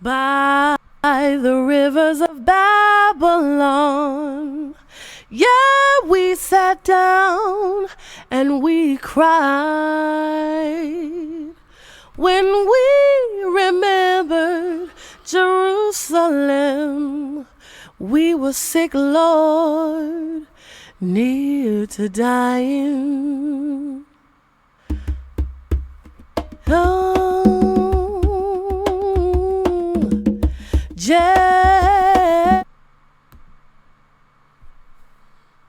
by the rivers of Babylon. Yeah, we sat down and we cried when we remembered Jerusalem. We were sick, Lord, near to dying. Oh,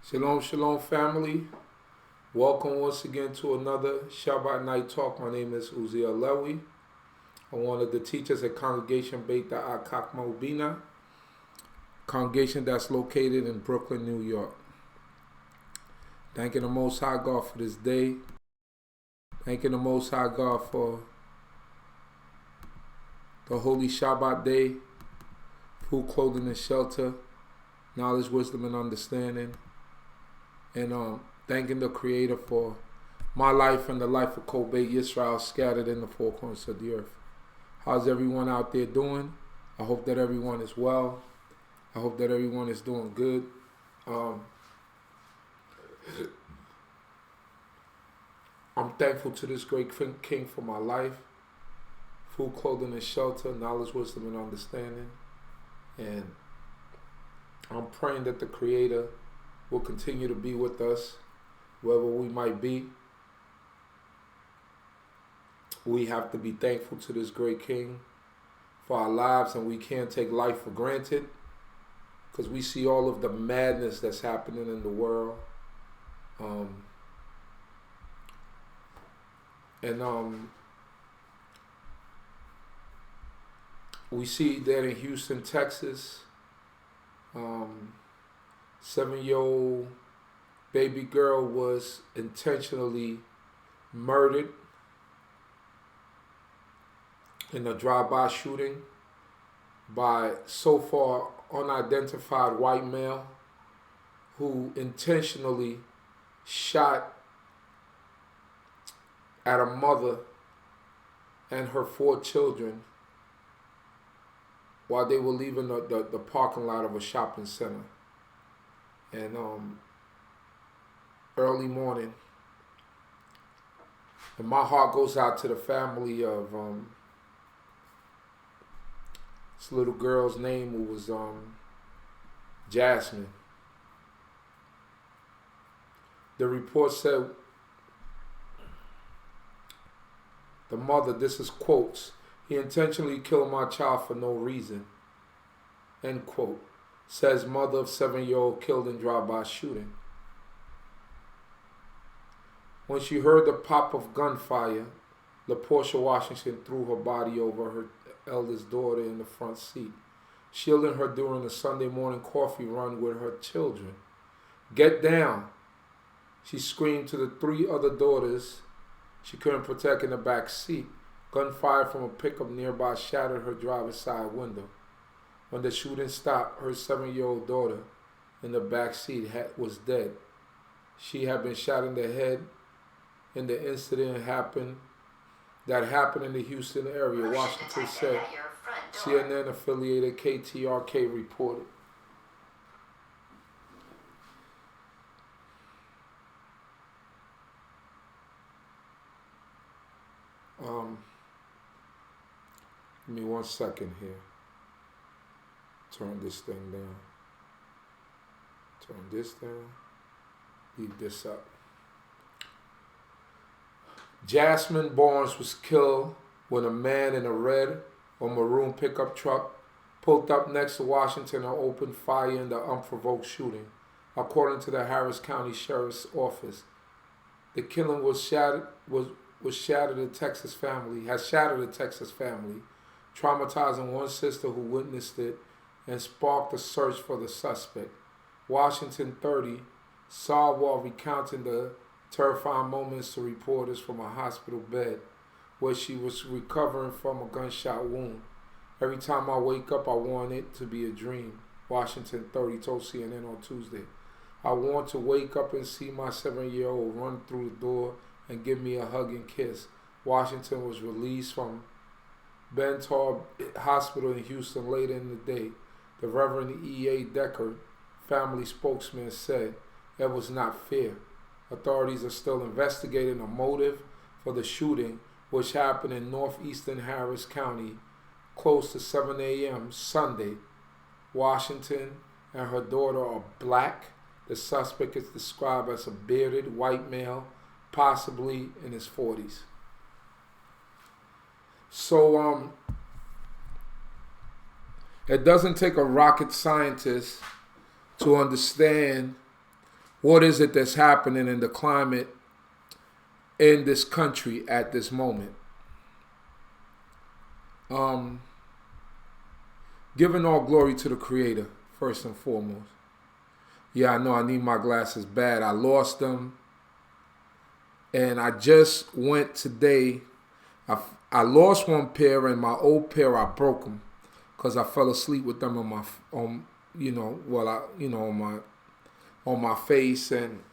Shalom, shalom, family. Welcome once again to another Shabbat night talk. My name is Uziel Lewy. I'm one of the teachers at Congregation D.C.B, BINAH, congregation that's located in Brooklyn, New York. Thanking the Most High God for this day. Thanking the Most High God for the holy Shabbat day, food, clothing, and shelter, knowledge, wisdom, and understanding. And thanking the Creator for my life and the life of Yisrael scattered in the four corners of the earth. How's everyone out there doing? I hope that everyone is well. I hope that everyone is doing good. I'm thankful to this great King for my life. Food, clothing, and shelter, knowledge, wisdom, and understanding. And I'm praying that the Creator will continue to be with us wherever we might be. We have to be thankful to this great King for our lives, and we can't take life for granted because we see all of the madness that's happening in the world. We see that in Houston, Texas, 7-year-old baby girl was intentionally murdered in a drive-by shooting by so far unidentified white male who intentionally shot at a mother and her 4 children while they were leaving the parking lot of a shopping center. And early morning, and my heart goes out to the family of this little girl's name was Jasmine. The report said the mother, this is quotes, "He intentionally killed my child for no reason," end quote. Says mother of 7-year-old killed in drive-by shooting. When she heard the pop of gunfire, LaPortia Washington threw her body over her eldest daughter in the front seat, shielding her during a Sunday morning coffee run with her children. "Get down," she screamed to the 3 other daughters she couldn't protect in the back seat. Gunfire from a pickup nearby shattered her driver's side window. When the shooting stopped, her 7-year-old daughter in the back seat was dead. She had been shot in the head, and the incident happened in the Houston area, Washington said. CNN affiliated KTRK reported. Give me 1 second here. Turn this thing down. Turn this down. Leave this up. Jasmine Barnes was killed when a man in a red or maroon pickup truck pulled up next to Washington and opened fire in the unprovoked shooting, according to the Harris County Sheriff's Office. The killing has shattered a Texas family, traumatizing one sister who witnessed it and sparked a search for the suspect. Washington 30 saw while recounting the terrifying moments to reporters from a hospital bed where she was recovering from a gunshot wound. "Every time I wake up, I want it to be a dream," Washington 30 told CNN on Tuesday. "I want to wake up and see my 7-year-old run through the door and give me a hug and kiss." Washington was released from Bentar Hospital in Houston later in the day. The Reverend E.A. Decker, family spokesman, said it was not fair. Authorities are still investigating a motive for the shooting, which happened in northeastern Harris County close to 7 a.m. Sunday. Washington and her daughter are black. The suspect is described as a bearded white male, possibly in his 40s. So, it doesn't take a rocket scientist to understand what is it that's happening in the climate in this country at this moment. Giving all glory to the Creator, first and foremost. Yeah, I know I need my glasses bad. I lost them. And I just went today. I lost one pair, and my old pair I broke them because I fell asleep with them on my face, and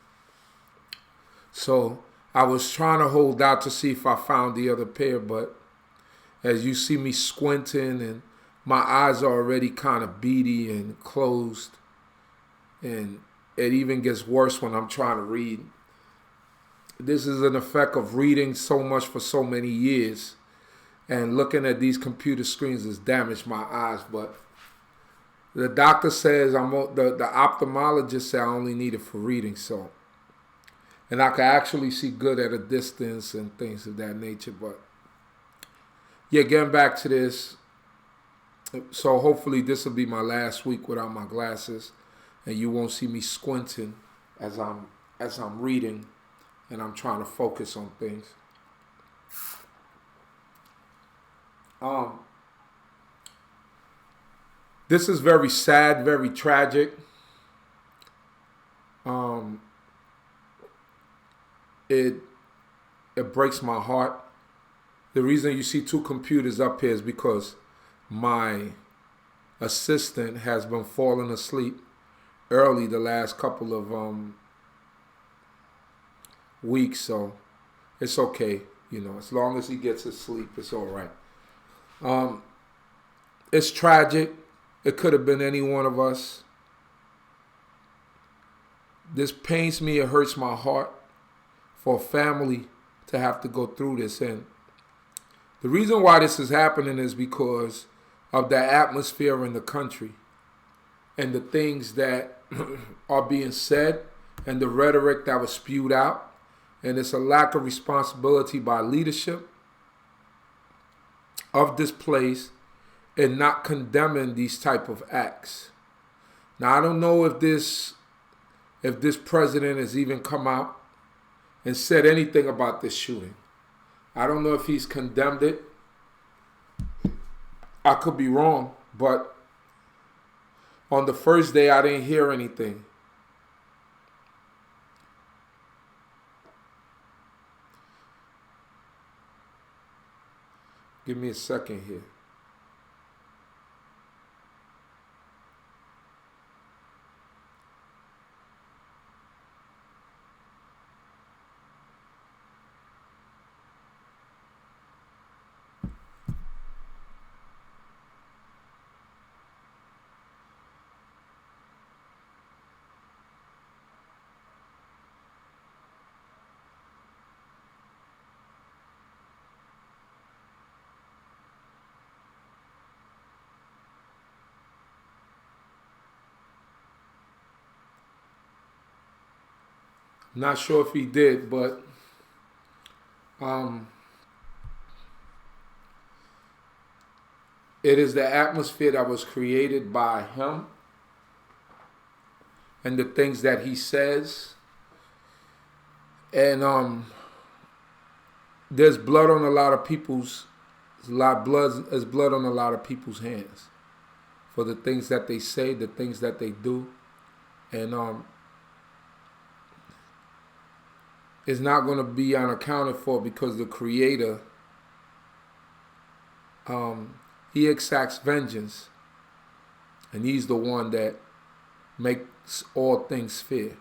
so I was trying to hold out to see if I found the other pair, but as you see me squinting, and my eyes are already kind of beady and closed, and it even gets worse when I'm trying to read. This is an effect of reading so much for so many years, and looking at these computer screens has damaged my eyes. But the doctor says the ophthalmologist said I only need it for reading, so, and I can actually see good at a distance and things of that nature. But yeah, getting back to this, so hopefully this will be my last week without my glasses, and you won't see me squinting as I'm reading and I'm trying to focus on things. This is very sad, very tragic. It breaks my heart. The reason you see two computers up here is because my assistant has been falling asleep early the last couple of weeks, so it's okay. As long as he gets his sleep, it's all right. It's tragic. It could have been any one of us. This pains me. It hurts my heart for a family to have to go through this. And the reason why this is happening is because of the atmosphere in the country and the things that are being said and the rhetoric that was spewed out. And it's a lack of responsibility by leadership of this place in not condemning these type of acts. Now, I don't know if this president has even come out and said anything about this shooting. I don't know if he's condemned it. I could be wrong, but on the first day, I didn't hear anything. Give me a second here. Not sure if he did, but it is the atmosphere that was created by him and the things that he says. And there's blood on a lot of people's blood on a lot of people's hands for the things that they say, the things that they do. And is not going to be unaccounted for because the Creator, he exacts vengeance, and he's the one that makes all things fair.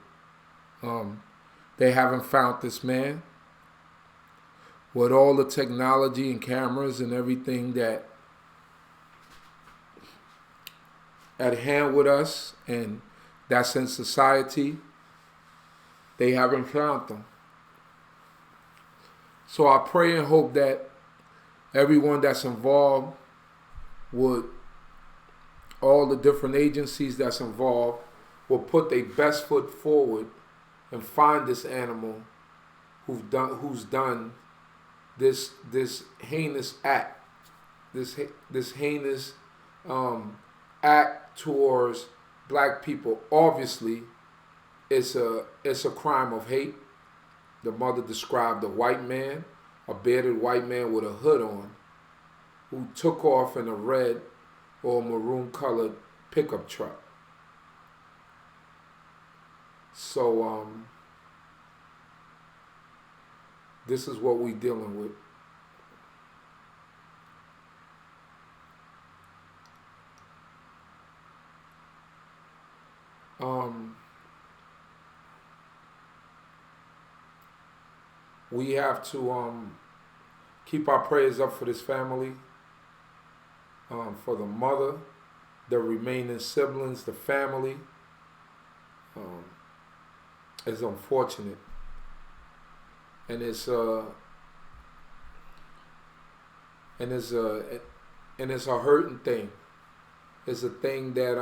They haven't found this man. with all the technology and cameras and everything that at hand with us, and that's in society, they haven't found them. So I pray and hope that everyone that's involved would, all the different agencies that's involved, will put their best foot forward and find this animal who's done this heinous act, this heinous act towards black people. Obviously, it's a crime of hate. The mother described a white man, a bearded white man with a hood on, who took off in a red or maroon colored pickup truck. So this is what we're dealing with. We have to keep our prayers up for this family, for the mother, the remaining siblings, the family. It's unfortunate, and it's a hurting thing. It's a thing that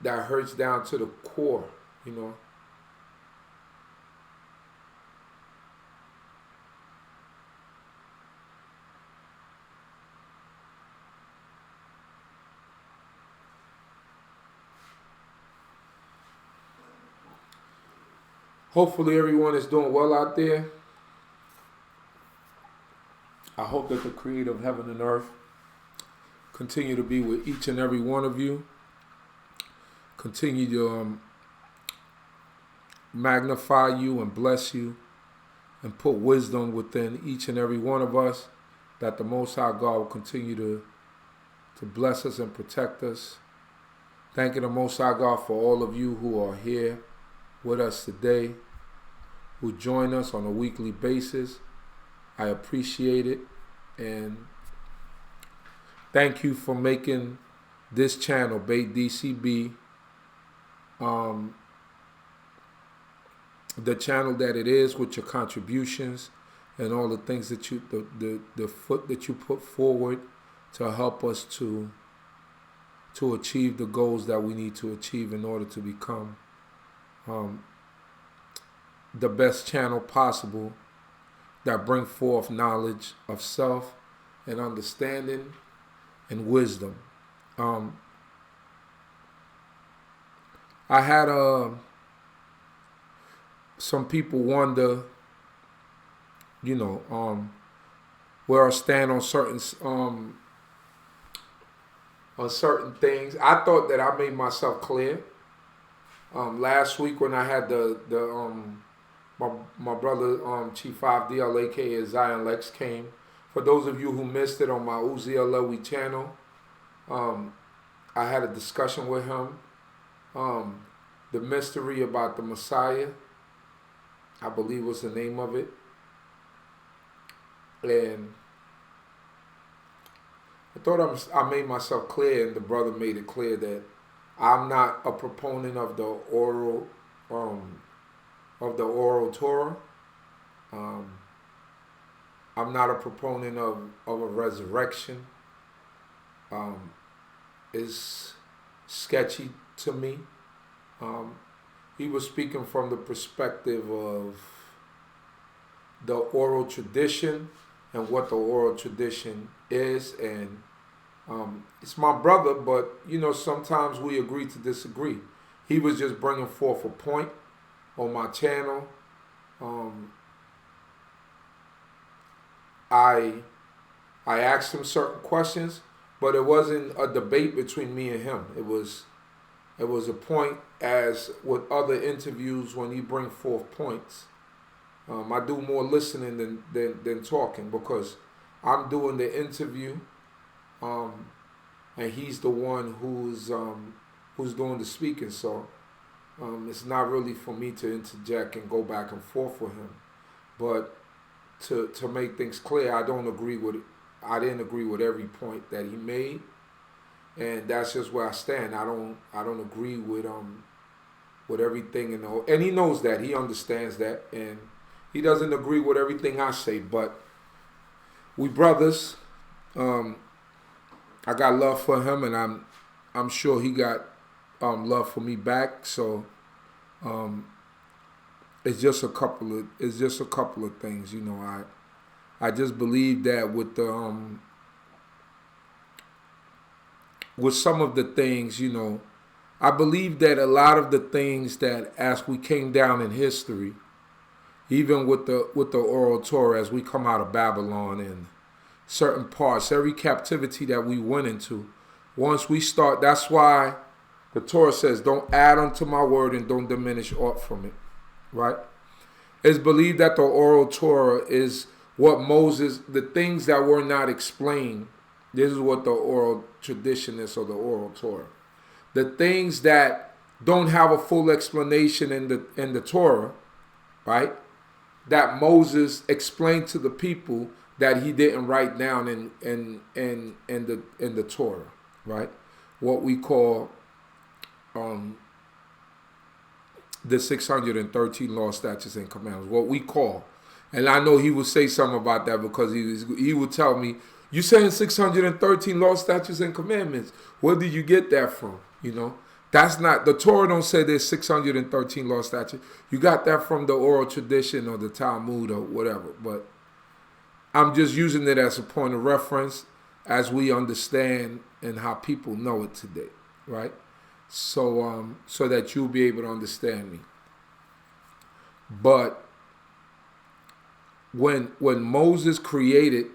that hurts down to the core, you know. Hopefully everyone is doing well out there. I hope that the creator of heaven and earth continue to be with each and every one of you. Continue to magnify you and bless you and put wisdom within each and every one of us, that the Most High God will continue to bless us and protect us. Thanking the Most High God for all of you who are here with us today, who join us on a weekly basis. I appreciate it, and thank you for making this channel, D.C.B, the channel that it is, with your contributions and all the things that you, the foot that you put forward to help us to achieve the goals that we need to achieve in order to become the best channel possible that bring forth knowledge of self and understanding and wisdom. I had some people wonder, you know, where I stand on certain things. I thought that I made myself clear. Last week when I had my brother Chief 5DL, aka Zion Lex, came. For those of you who missed it on my Uzi Alewi channel, I had a discussion with him. The mystery about the Messiah, I believe was the name of it. And I thought I made myself clear, and the brother made it clear that I'm not a proponent of the oral torah. I'm not a proponent of a resurrection. It's sketchy to me. He was speaking from the perspective of the oral tradition and what the oral tradition is, and it's my brother, but you know, sometimes we agree to disagree. He was just bringing forth a point on my channel. I asked him certain questions, but it wasn't a debate between me and him. It was a point, as with other interviews when he bring forth points. I do more listening than talking, because I'm doing the interview, and he's the one who's doing the speaking. So It's not really for me to interject and go back and forth with him, but to make things clear, I didn't agree with every point that he made, and that's just where I stand. I don't agree with everything, and he knows that, he understands that, and he doesn't agree with everything I say, but we brothers. I got love for him, and I'm sure he got love for me back. So it's just a couple of things, you know. I just believe that with some of the things, you know, I believe that a lot of the things that as we came down in history, even with the oral Torah, as we come out of Babylon and certain parts, every captivity that we went into, once we start, that's why the Torah says, don't add unto my word and don't diminish aught from it, right? It's believed that the oral Torah is what Moses, the things that were not explained, this is what the oral tradition is, or the oral Torah. The things that don't have a full explanation in the Torah, right? That Moses explained to the people that he didn't write down in the Torah, right? What we call the 613 law, statutes, and commandments. What we call, and I know he would say something about that, because he would tell me, "You saying 613 law, statutes, and commandments? Where did you get that from?" You know, that's not, the Torah don't say there's 613 law, statutes. You got that from the oral tradition or the Talmud or whatever. But I'm just using it as a point of reference as we understand and how people know it today, right? So so that you'll be able to understand me. But when Moses created,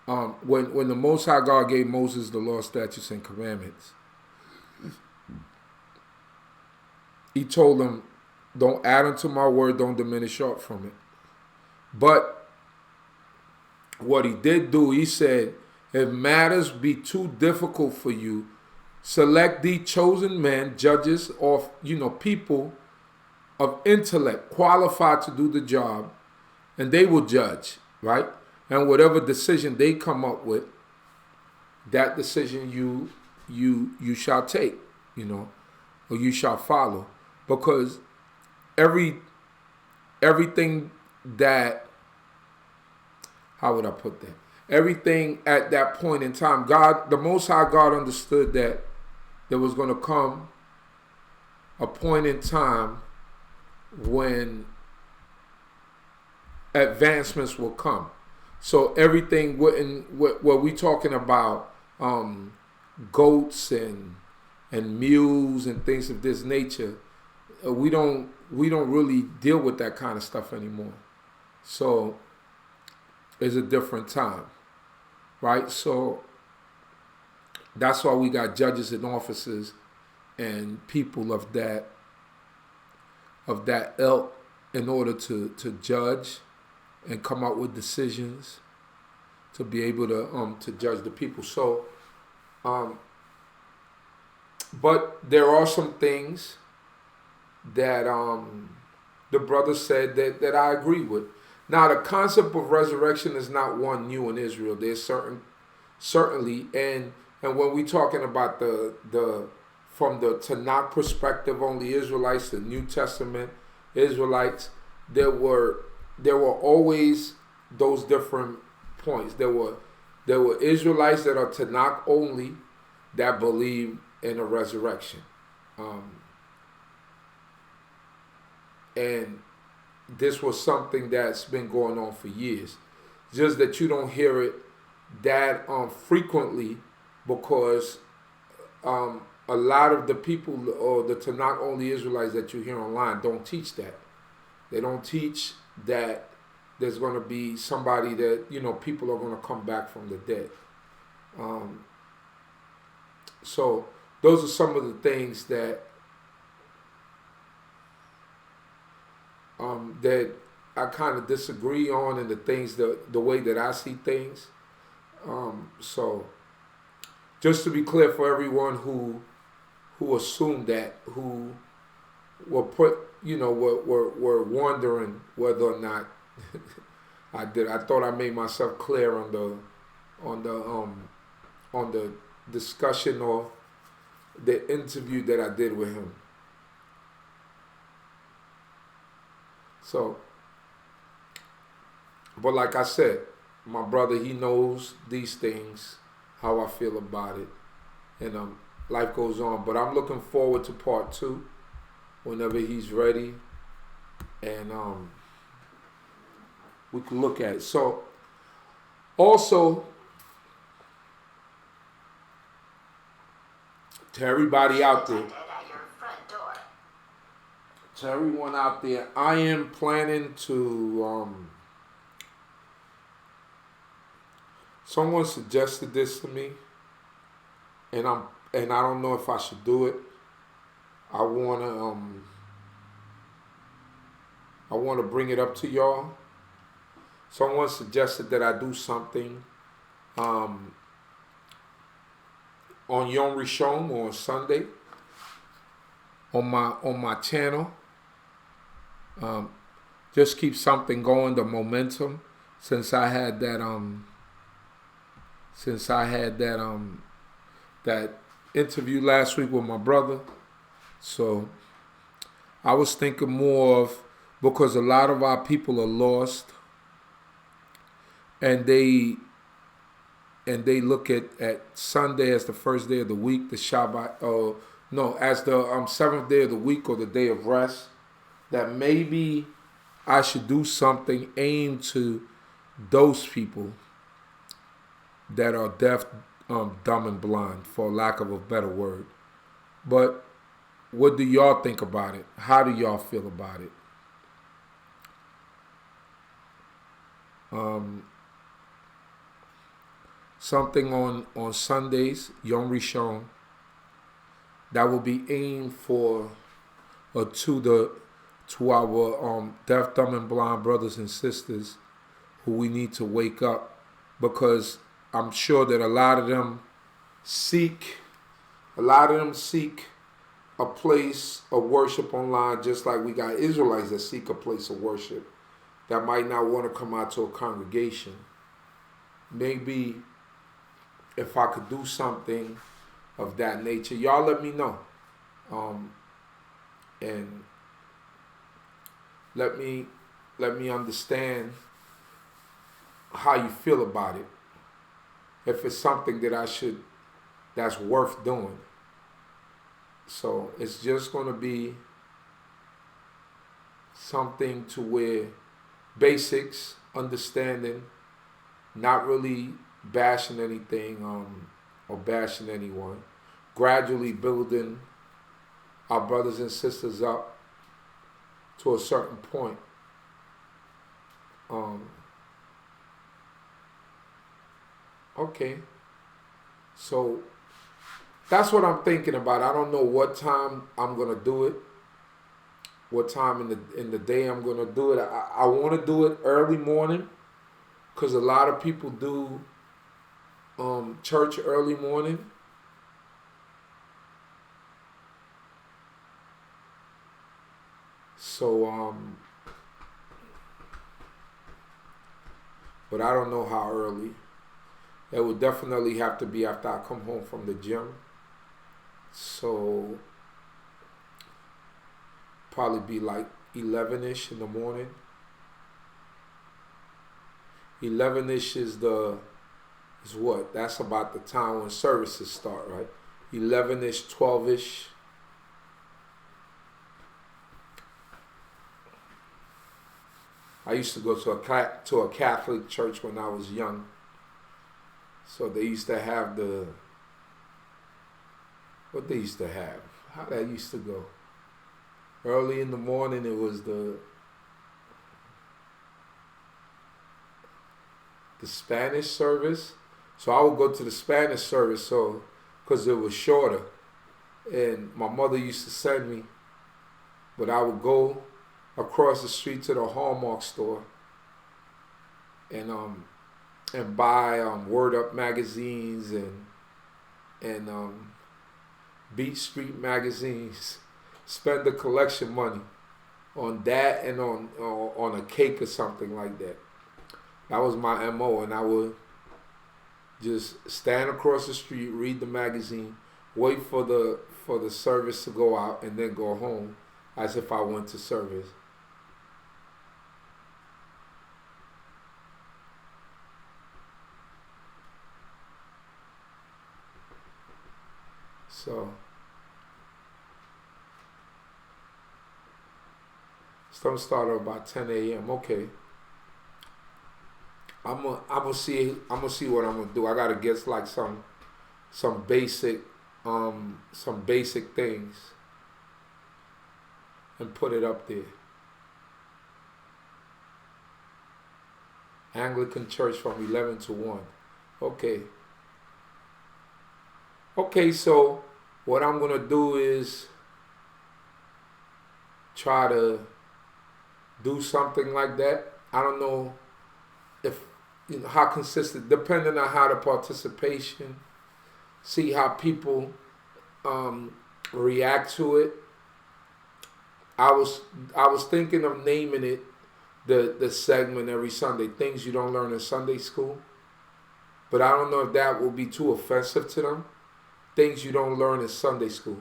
when the Most High God gave Moses the law, statutes, and commandments, he told him, don't add unto my word, don't diminish aught from it. But what he did do, he said, if matters be too difficult for you, select thee chosen men, judges, or, you know, people of intellect, qualified to do the job, and they will judge, right? And whatever decision they come up with, that decision you shall take, you know, or you shall follow. Because everything that, how would I put that? Everything at that point in time, God, the Most High God, understood that there was going to come a point in time when advancements will come. So everything wouldn't, what we talking about, goats and mules and things of this nature, we don't really deal with that kind of stuff anymore. So it's a different time, right? So that's why we got judges and officers and people of that ilk in order to judge and come out with decisions to be able to judge the people. So but there are some things that the brother said that I agree with. Now, the concept of resurrection is not one new in Israel. There's certainly, and when we talking about the from the Tanakh perspective, only Israelites, the New Testament Israelites, there were always those different points. There were Israelites that are Tanakh only that believe in a resurrection. And this was something that's been going on for years. Just that you don't hear it that frequently, because a lot of the people, or the Tanakh only Israelites that you hear online, don't teach that. They don't teach that there's going to be somebody that, you know, people are going to come back from the dead. So those are some of the things that that I kind of disagree on, and the things, the way that I see things. So just to be clear for everyone who assumed that, who were wondering whether or not I did. I thought I made myself clear on the discussion or the interview that I did with him. So, but like I said, my brother, he knows these things, how I feel about it, and life goes on. But I'm looking forward to part 2 whenever he's ready, and we can look at it. So, also, to everybody out there, to everyone out there, I am planning to, someone suggested this to me, and I don't know if I should do it. I wanna bring it up to y'all. Someone suggested that I do something on Yom Rishon or on Sunday on my channel. Just keep something going, the momentum. Since I had that that interview last week with my brother, so I was thinking more of, because a lot of our people are lost, and they look at Sunday as the first day of the week, the Shabbat, as the seventh day of the week or the day of rest, that maybe I should do something aimed to those people that are deaf, dumb, and blind, for lack of a better word. But what do y'all think about it? How do y'all feel about it? Something on Sundays, Yom Rishon, that will be aimed for to our deaf, dumb, and blind brothers and sisters who we need to wake up, because I'm sure that a lot of them seek a place of worship online, just like we got Israelites that seek a place of worship that might not want to come out to a congregation. Maybe if I could do something of that nature, y'all let me know. And let me understand how you feel about it. If it's something that's worth doing. So it's just going to be something to where basics, understanding, not really bashing anything or bashing anyone, gradually building our brothers and sisters up to a certain point. Okay, so that's what I'm thinking about. I don't know what time I'm gonna do it, what time in the day I'm gonna do it. I want to do it early morning, because a lot of people do church early morning. So but I don't know how early. It would definitely have to be after I come home from the gym. So probably be like 11-ish in the morning. 11-ish is what? That's about the time when services start, right? 11-ish, 12-ish. I used to go to a Catholic church when I was young. So they used to have what they used to have, how that used to go. Early in the morning, it was the Spanish service. So I would go to the Spanish service, because it was shorter. And my mother used to send me, but I would go across the street to the Hallmark store and buy Word Up magazines and Beat Street magazines spend the collection money on that and on a cake or something like that. That was my MO, and I would just stand across the street, read the magazine, wait for the service to go out, and then go home as if I went to service. So some started about 10 a.m. Okay. I'm gonna see what I'm gonna do. I gotta get like some basic things and put it up there. Anglican Church from 11 to 1. Okay, so what I'm gonna do is try to do something like that. I don't know if how consistent, depending on how the participation, see how people react to it. I was thinking of naming it the segment every Sunday, things you don't learn in Sunday school. But I don't know if that will be too offensive to them. Things you don't learn in Sunday school.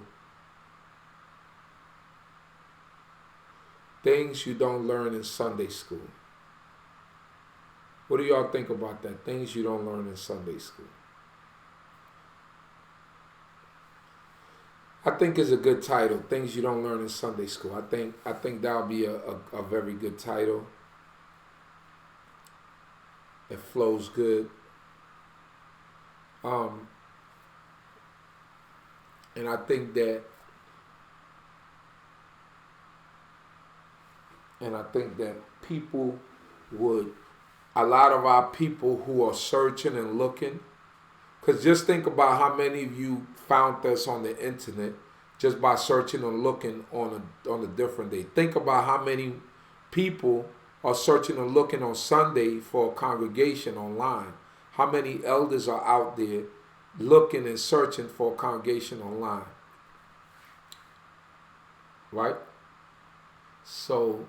Things you don't learn in Sunday school. What do y'all think about that? Things you don't learn in Sunday school. I think it's a good title. Things you don't learn in Sunday school. I think that'll be a very good title. It flows good. And I think that people would, a lot of our people who are searching and looking, because just think about how many of you found us on the internet just by searching and looking on a different day. Think about how many people are searching and looking on Sunday for a congregation online. How many elders are out there looking and searching for a congregation online? Right? So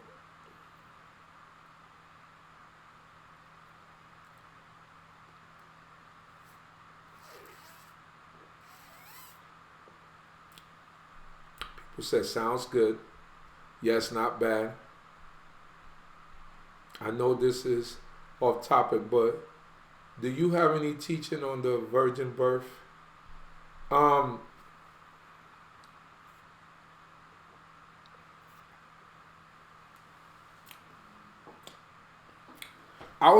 people said, sounds good. Yes, not bad. I know this is off topic, but do you have any teaching on the virgin birth? Our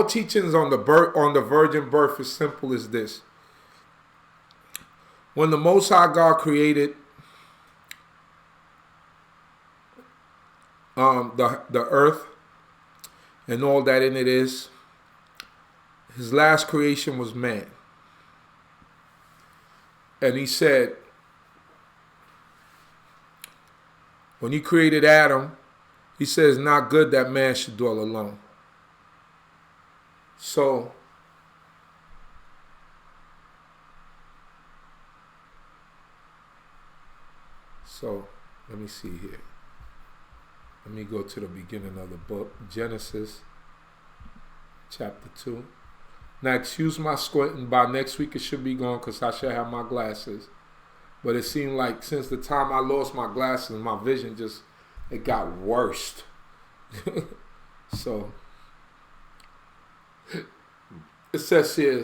teachings on the virgin birth is simple as this. When the Most High God created the earth and all that in it is, his last creation was man. And he said, when he created Adam, he says, not good that man should dwell alone. So let me see here. Let me go to the beginning of the book, Genesis chapter 2. Now, excuse my squinting. By next week, it should be gone because I should have my glasses. But it seemed like since the time I lost my glasses, my vision it got worse. So, it says here,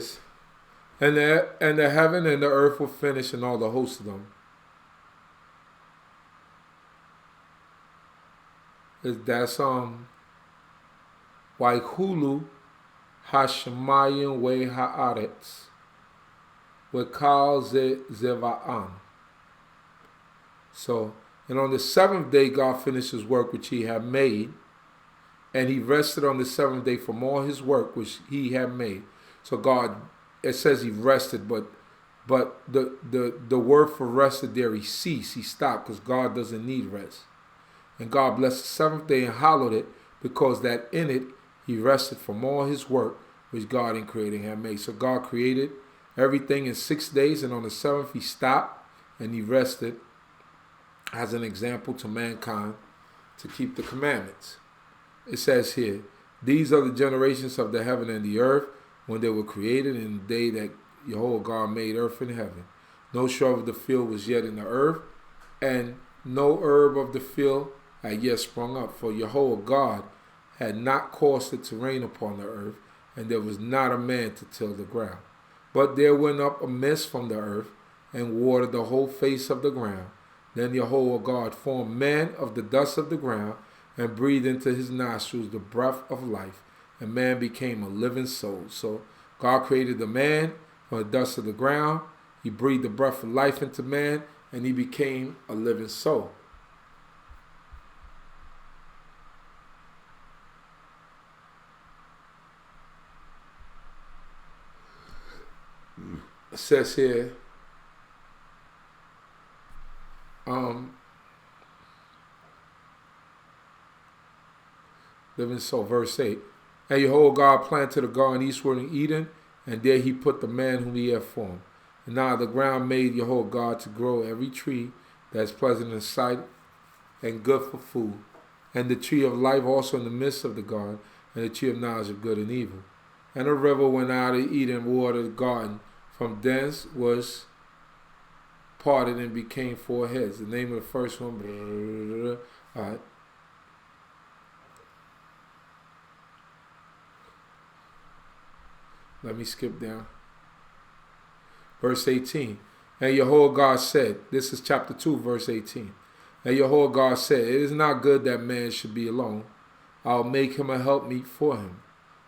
and the heaven and the earth were finished and all the hosts of them. That's Waihulu Hashemayim we haaretz Wekal ze zeva'an. So, and on the seventh day God finished his work which he had made, and he rested on the seventh day from all his work which he had made. So God, it says he rested, but the word for rested there, he ceased, he stopped, because God doesn't need rest. And God blessed the seventh day and hallowed it, because that in it he rested from all his work which God in creating had made. So God created everything in 6 days, and on the seventh he stopped and he rested as an example to mankind to keep the commandments. It says here, these are the generations of the heaven and the earth when they were created in the day that Jehovah God made earth and heaven. No shrub of the field was yet in the earth, and no herb of the field had yet sprung up, for Jehovah God had not caused it to rain upon the earth, and there was not a man to till the ground. But there went up a mist from the earth, and watered the whole face of the ground. Then Jehovah God formed man of the dust of the ground, and breathed into his nostrils the breath of life, and man became a living soul. So God created the man from the dust of the ground. He breathed the breath of life into man, and he became a living soul. It says here, living soul, verse 8. And Jehovah God planted a garden eastward in Eden, and there he put the man whom he had formed. And now the ground made Jehovah God to grow every tree that is pleasant in sight and good for food, and the tree of life also in the midst of the garden, and the tree of knowledge of good and evil. And a river went out of Eden and watered the garden. From thence was parted and became four heads. The name of the first one, all right. Let me skip down. Verse 18. And Jehovah God said, this is chapter 2, verse 18. And Jehovah God said, it is not good that man should be alone. I'll make him a helpmeet for him.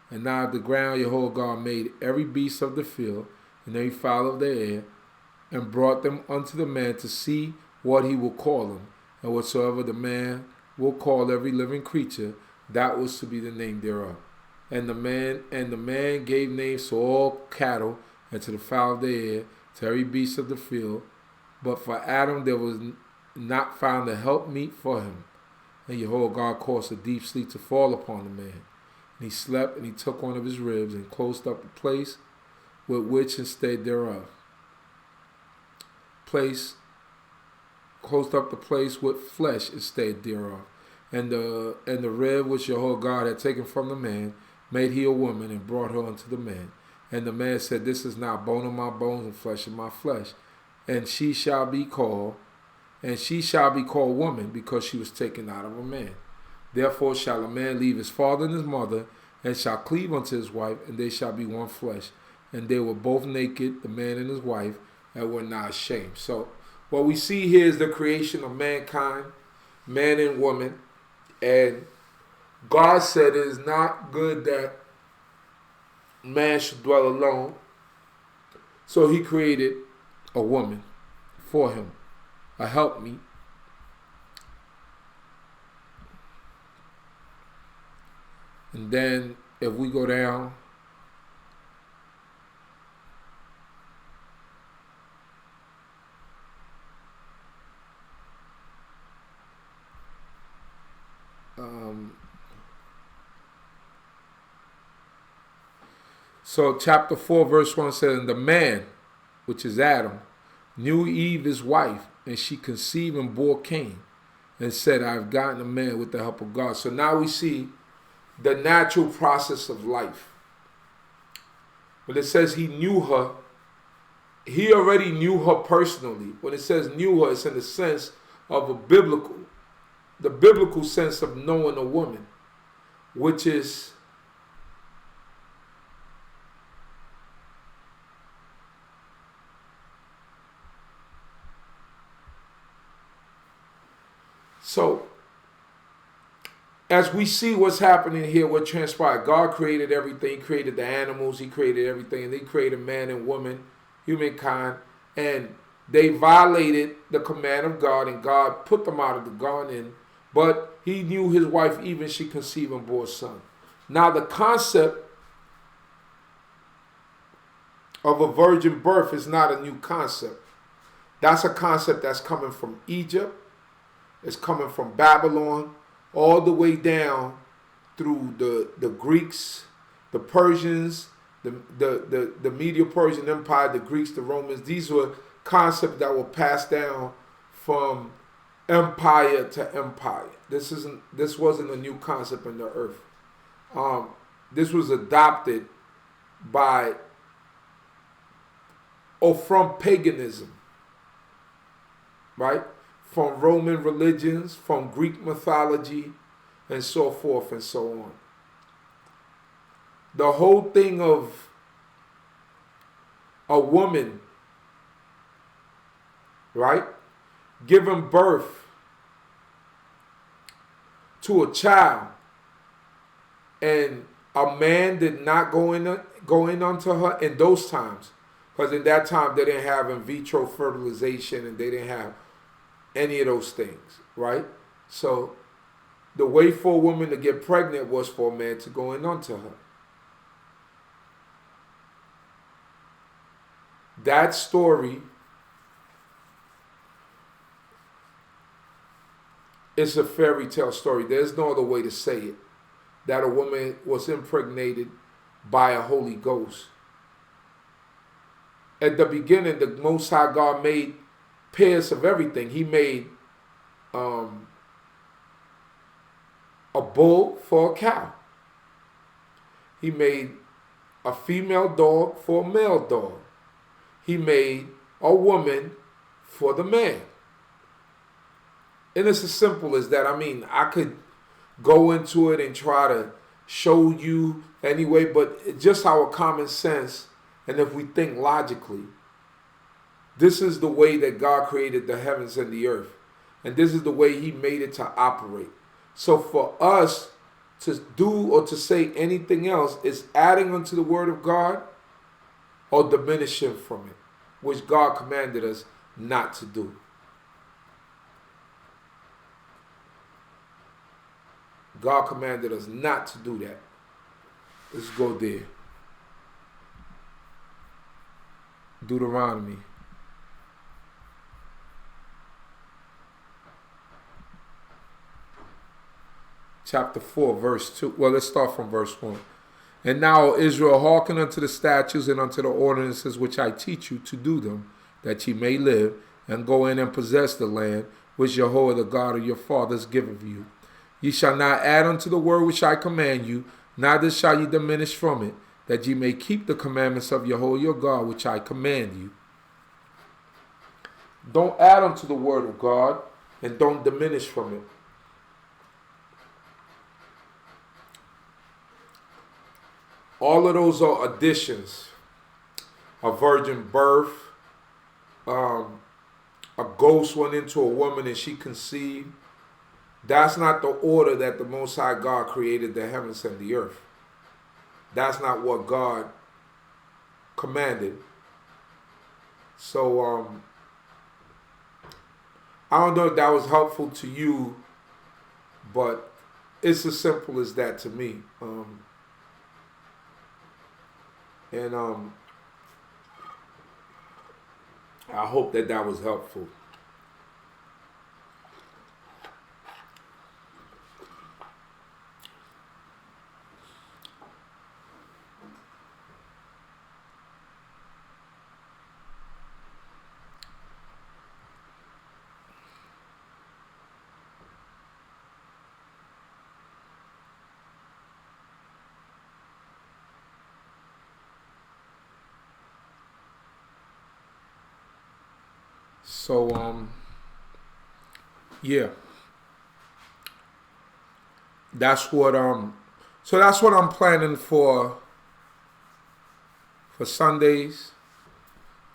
And now of the ground Jehovah God made every beast of the field, and every fowl of the air, and brought them unto the man to see what he will call them. And whatsoever the man will call every living creature, that was to be the name thereof. And the man gave names to all cattle, and to the fowl of the air, to every beast of the field. But for Adam there was not found a helpmeet for him. And Jehovah God caused a deep sleep to fall upon the man. And he slept, and he took one of his ribs, and closed up the place with which instead thereof. Closed up the place with flesh instead thereof. And the rib which Jehovah God had taken from the man, made he a woman, and brought her unto the man. And the man said, this is now bone of my bones and flesh of my flesh. And she shall be called woman, because she was taken out of a man. Therefore shall a man leave his father and his mother, and shall cleave unto his wife, and they shall be one flesh. And they were both naked, the man and his wife, and were not ashamed. So what we see here is the creation of mankind, man and woman. And God said it is not good that man should dwell alone. So he created a woman for him, a helpmeet. And then if we go down, so chapter 4 verse 1 says, and the man, which is Adam, knew Eve his wife, and she conceived and bore Cain, and said, I have gotten a man with the help of God. So now we see the natural process of life. When it says he knew her, he already knew her personally. When it says knew her, it's in the sense of the biblical sense of knowing a woman, which is so as we see what's happening here, what transpired, God created everything. He created the animals, he created everything, and he created man and woman, humankind, and they violated the command of God, and God put them out of the garden. But he knew his wife, even she conceived and bore a son. Now the concept of a virgin birth is not a new concept. That's a concept that's coming from Egypt. It's coming from Babylon, all the way down through the Greeks, the Persians, the Medo-Persian Empire, the Greeks, the Romans. These were concepts that were passed down from empire to empire. This wasn't a new concept in the earth. This was adopted by or from paganism, right? From Roman religions, from Greek mythology, and so forth and so on. The whole thing of a woman, right, giving birth to a child, and a man did not go in onto her in those times, because in that time they didn't have in vitro fertilization and they didn't have any of those things, right? So the way for a woman to get pregnant was for a man to go in onto her. That story is a fairy tale story. There's no other way to say it. That a woman was impregnated by a Holy Ghost. At the beginning, the Most High God made pairs of everything. He made a bull for a cow. He made a female dog for a male dog. He made a woman for the man. And it's as simple as that. I mean, I could go into it and try to show you anyway, but it's just our common sense, and if we think logically, this is the way that God created the heavens and the earth. And this is the way he made it to operate. So for us to do or to say anything else is adding unto the word of God or diminishing from it, which God commanded us not to do. God commanded us not to do that. Let's go there. Deuteronomy. Chapter 4, verse 2. Well, let's start from verse 1. And now, Israel, hearken unto the statutes and unto the ordinances which I teach you to do them, that ye may live, and go in and possess the land which Jehovah the God of your fathers giveth you. Ye shall not add unto the word which I command you, neither shall ye diminish from it, that ye may keep the commandments of Jehovah your God which I command you. Don't add unto the word of God, and don't diminish from it. All of those are additions. A virgin birth, a ghost went into a woman and she conceived. That's not the order that the Most High God created the heavens and the earth. That's not what God commanded. So, I don't know if that was helpful to you, but it's as simple as that to me. I hope that that was helpful. So, yeah, that's what, so that's what I'm planning for Sundays.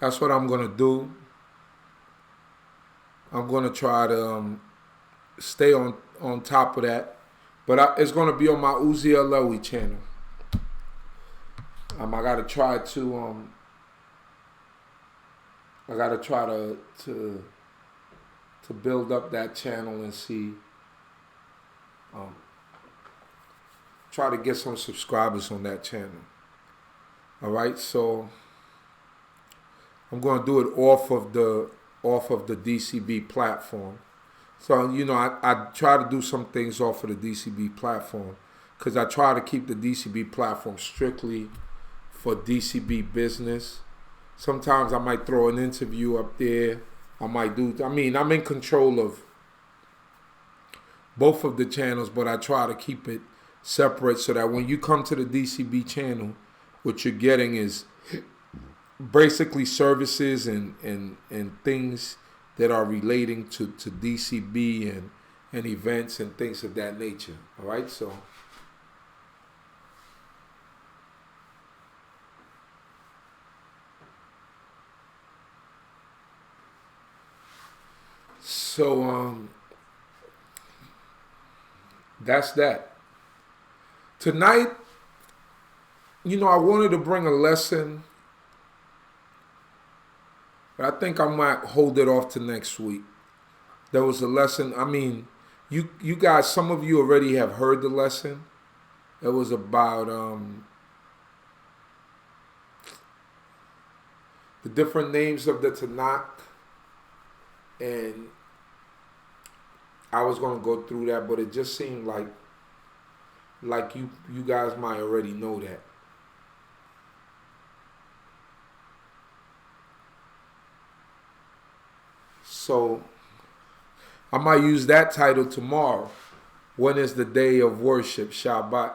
That's what I'm going to do. I'm going to try to stay on top of that. But it's going to be on my Uzi Aloe channel. I got to try to, I gotta try to build up that channel and see, try to get some subscribers on that channel. All right, so I'm gonna do it off of the D.C.B platform. So I try to do some things off of the D.C.B platform because I try to keep the D.C.B platform strictly for D.C.B business. Sometimes I might throw an interview up there. I'm in control of both of the channels, but I try to keep it separate so that when you come to the D.C.B channel, what you're getting is basically services and things that are relating to D.C.B and events and things of that nature. All right, so that's that. Tonight, I wanted to bring a lesson, but I think I might hold it off to next week. There was a lesson. I mean, you guys, some of you already have heard the lesson. It was about the different names of the Tanakh, and I was going to go through that, but it just seemed like you guys might already know that. So I might use that title tomorrow. When is the day of worship? Shabbat.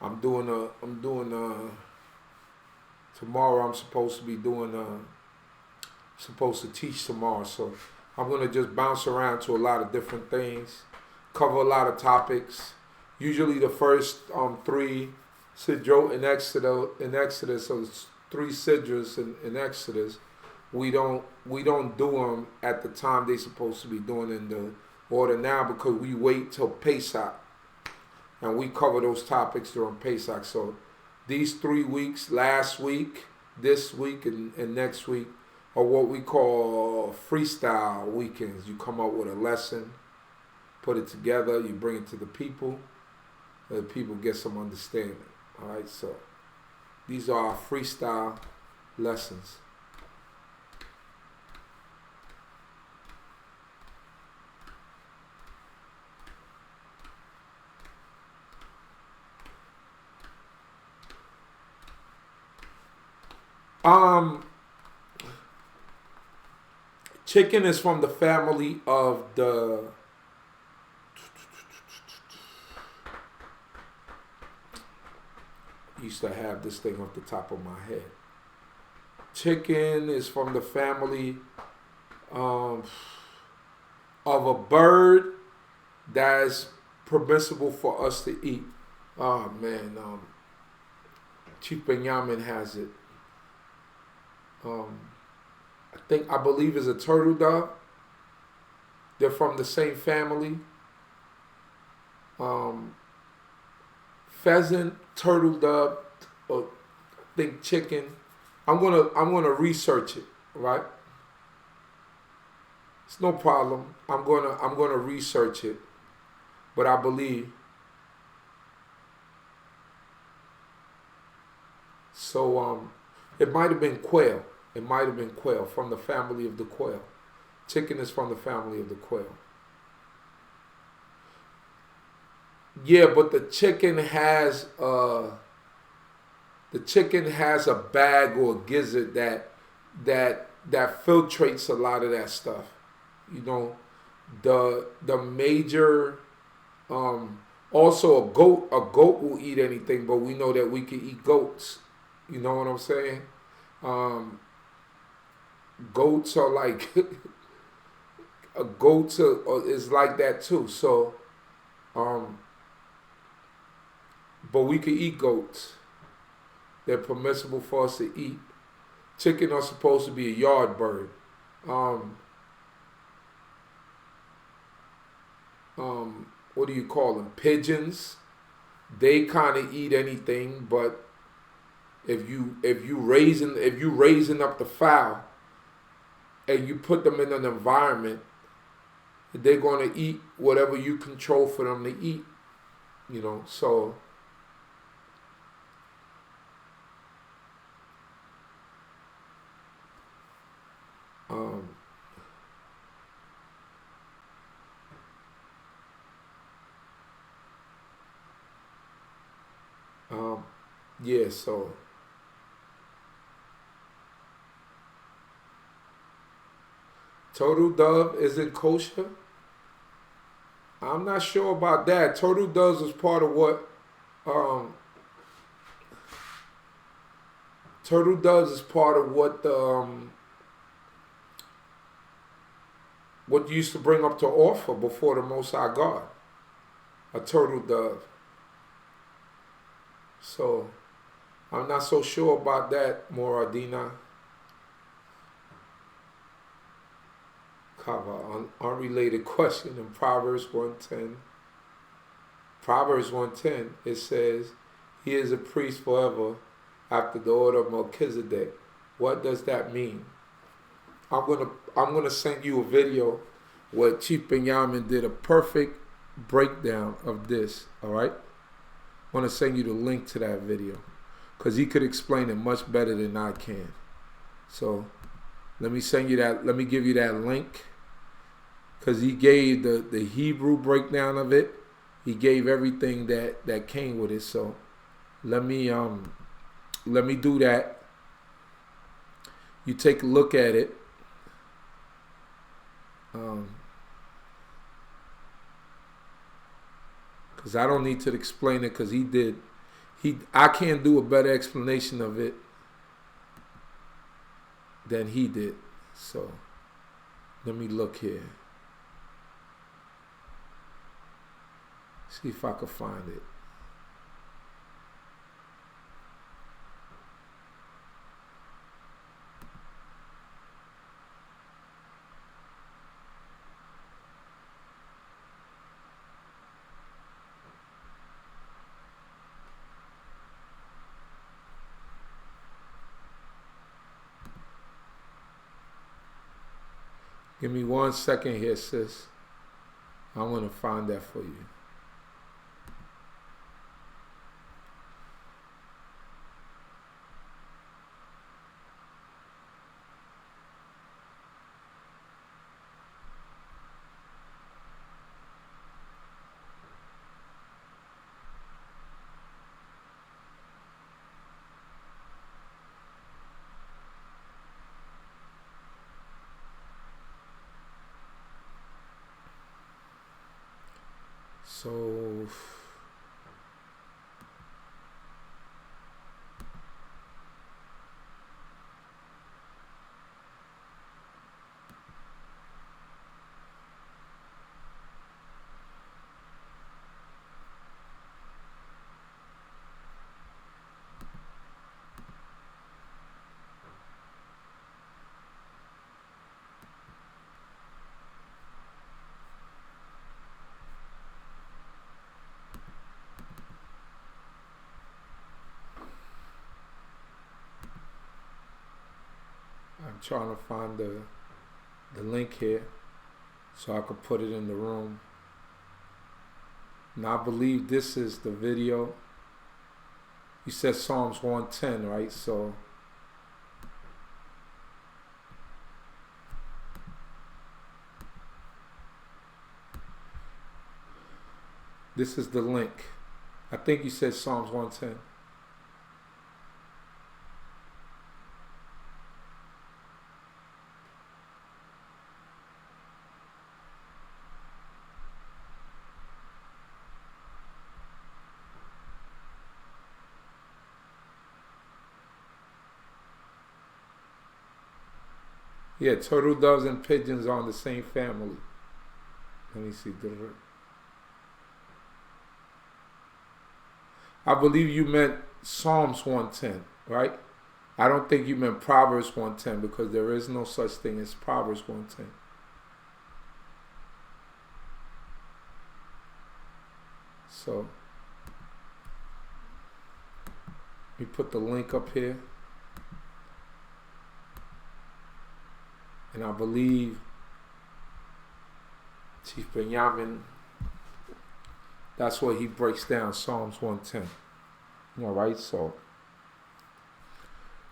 I'm doing tomorrow. I'm supposed to teach tomorrow. So I'm gonna just bounce around to a lot of different things, cover a lot of topics. Usually the first 3 sidro in Exodus, so it's 3 sidras in Exodus. We don't do them at the time they're supposed to be doing in the order now, because we wait till Pesach and we cover those topics during Pesach. So these 3 weeks, last week, this week, and next week, are what we call freestyle weekends. You come up with a lesson, put it together, you bring it to the people get some understanding. All right, so these are our freestyle lessons. Chicken is from the family of the used to have this thing off the top of my head. Chicken is from the family of a bird that's permissible for us to eat. Oh man, Chief Benjamin has it. I believe is a turtle dove. They're from the same family. Pheasant, turtle dove, or I think chicken. I'm gonna research it, right? It's no problem. I'm gonna research it, but I believe. So it might have been quail. It might have been quail, from the family of the quail. Chicken is from the family of the quail. Yeah, but the chicken has a bag or a gizzard that filtrates a lot of that stuff. The major also a goat will eat anything, but we know that we can eat goats. You know what I'm saying? Goats are like goats is like that too. So, but we can eat goats. They're permissible for us to eat. Chicken are supposed to be a yard bird. What do you call them? Pigeons. They kind of eat anything, but if you raising up the fowl and you put them in an environment, they're going to eat whatever you control for them to eat. So yeah, so turtle dove isn't kosher. I'm not sure about that. Turtle doves is part of what turtle doves is part of what the what you used to bring up to offer before the Most High God. A turtle dove. So I'm not so sure about that, Moradina. Kava, unrelated question in Proverbs 1:10. Proverbs 1:10, it says, he is a priest forever after the order of Melchizedek. What does that mean? I'm gonna send you a video where Chief Benjamin did a perfect breakdown of this. All right, I want to send you the link to that video because he could explain it much better than I can. So let me send you that. Let me give you that link because he gave the Hebrew breakdown of it. He gave everything that came with it. So let me do that. You take a look at it. Because I don't need to explain it because he did. I can't do a better explanation of it than he did. So let me look here. See if I can find it. Give me 1 second here, sis. I'm going to find that for you. So I'm trying to find the link here so I could put it in the room. Now I believe this is the video. You said Psalms 110, right? So this is the link. I think you said Psalms 110. Yeah, turtle doves and pigeons are in the same family. Let me see. I believe you meant Psalms 110, right? I don't think you meant Proverbs 110 because there is no such thing as Proverbs 110. So, we put the link up here. And I believe Chief Benjamin, that's what he breaks down, Psalms 110. All right, so.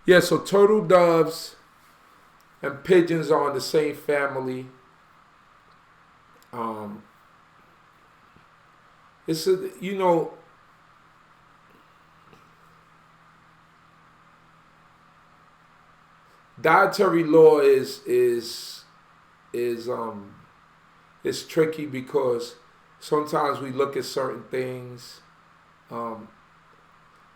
Yeah, so turtle doves and pigeons are in the same family. It's a, you know, dietary law is tricky because sometimes we look at certain things.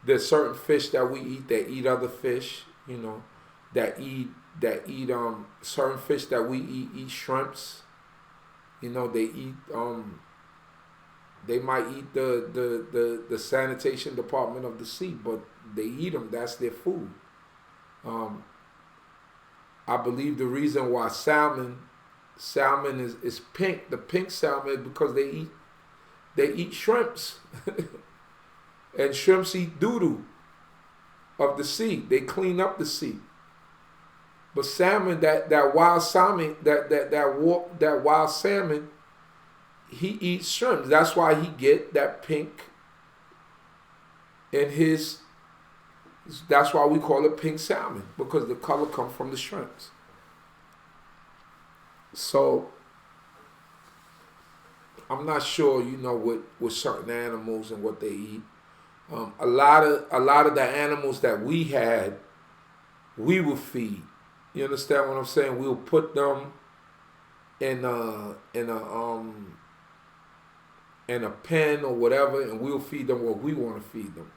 There's certain fish that we eat that eat other fish, you know, that eat certain fish that we eat shrimps. You know, they eat they might eat the sanitation department of the sea, but they eat them. That's their food. I believe the reason why salmon is pink, the pink salmon, is because they eat shrimps. And shrimps eat doo-doo of the sea. They clean up the sea. But salmon, that wild salmon, that wild salmon, he eats shrimps. That's why he get that pink in his. That's why we call it pink salmon, because the color comes from the shrimps. So I'm not sure, you know, with certain animals and what they eat. A lot of the animals that we had, we would feed. You understand what I'm saying? We'll put them in a pen or whatever, and we'll feed them what we want to feed them.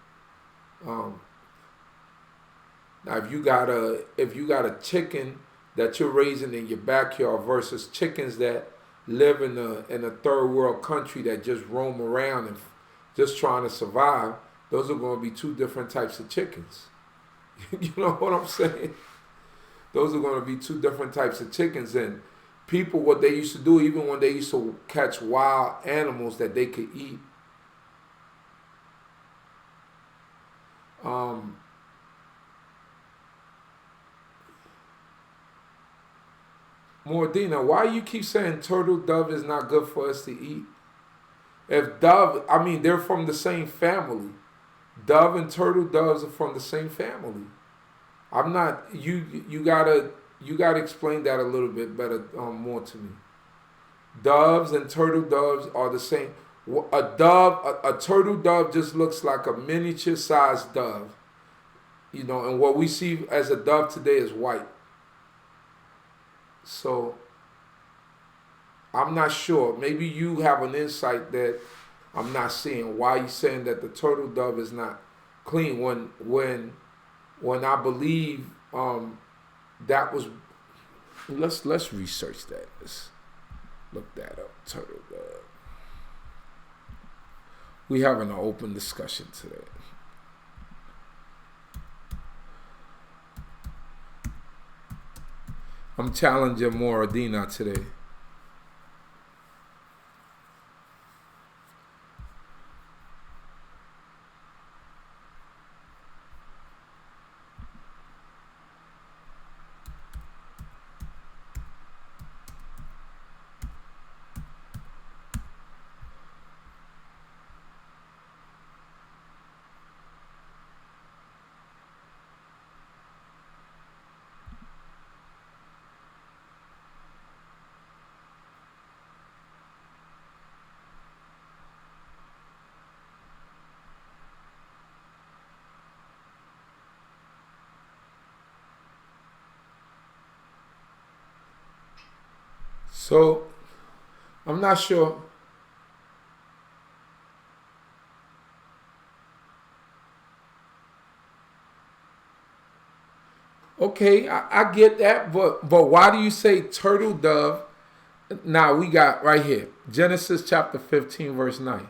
Now, if you got a chicken that you're raising in your backyard versus chickens that live in a third world country that just roam around and just trying to survive, those are going to be two different types of chickens. You know what I'm saying? Those are going to be two different types of chickens. And people, what they used to do, even when they used to catch wild animals that they could eat, Mordina, why you keep saying turtle dove is not good for us to eat? If dove, I mean, they're from the same family. Dove and turtle doves are from the same family. I'm not. You gotta explain that a little bit better, more to me. Doves and turtle doves are the same. A turtle dove just looks like a miniature sized dove, you know. And what we see as a dove today is white. So I'm not sure. Maybe you have an insight that I'm not seeing. Why are you saying that the turtle dove is not clean when I believe that was. Let's research that. Let's look that up. Turtle dove. We having an open discussion today. I'm challenging Moradina today. So, I'm not sure. Okay, I get that, but why do you say turtle dove? Now we got right here, Genesis chapter 15, verse 9.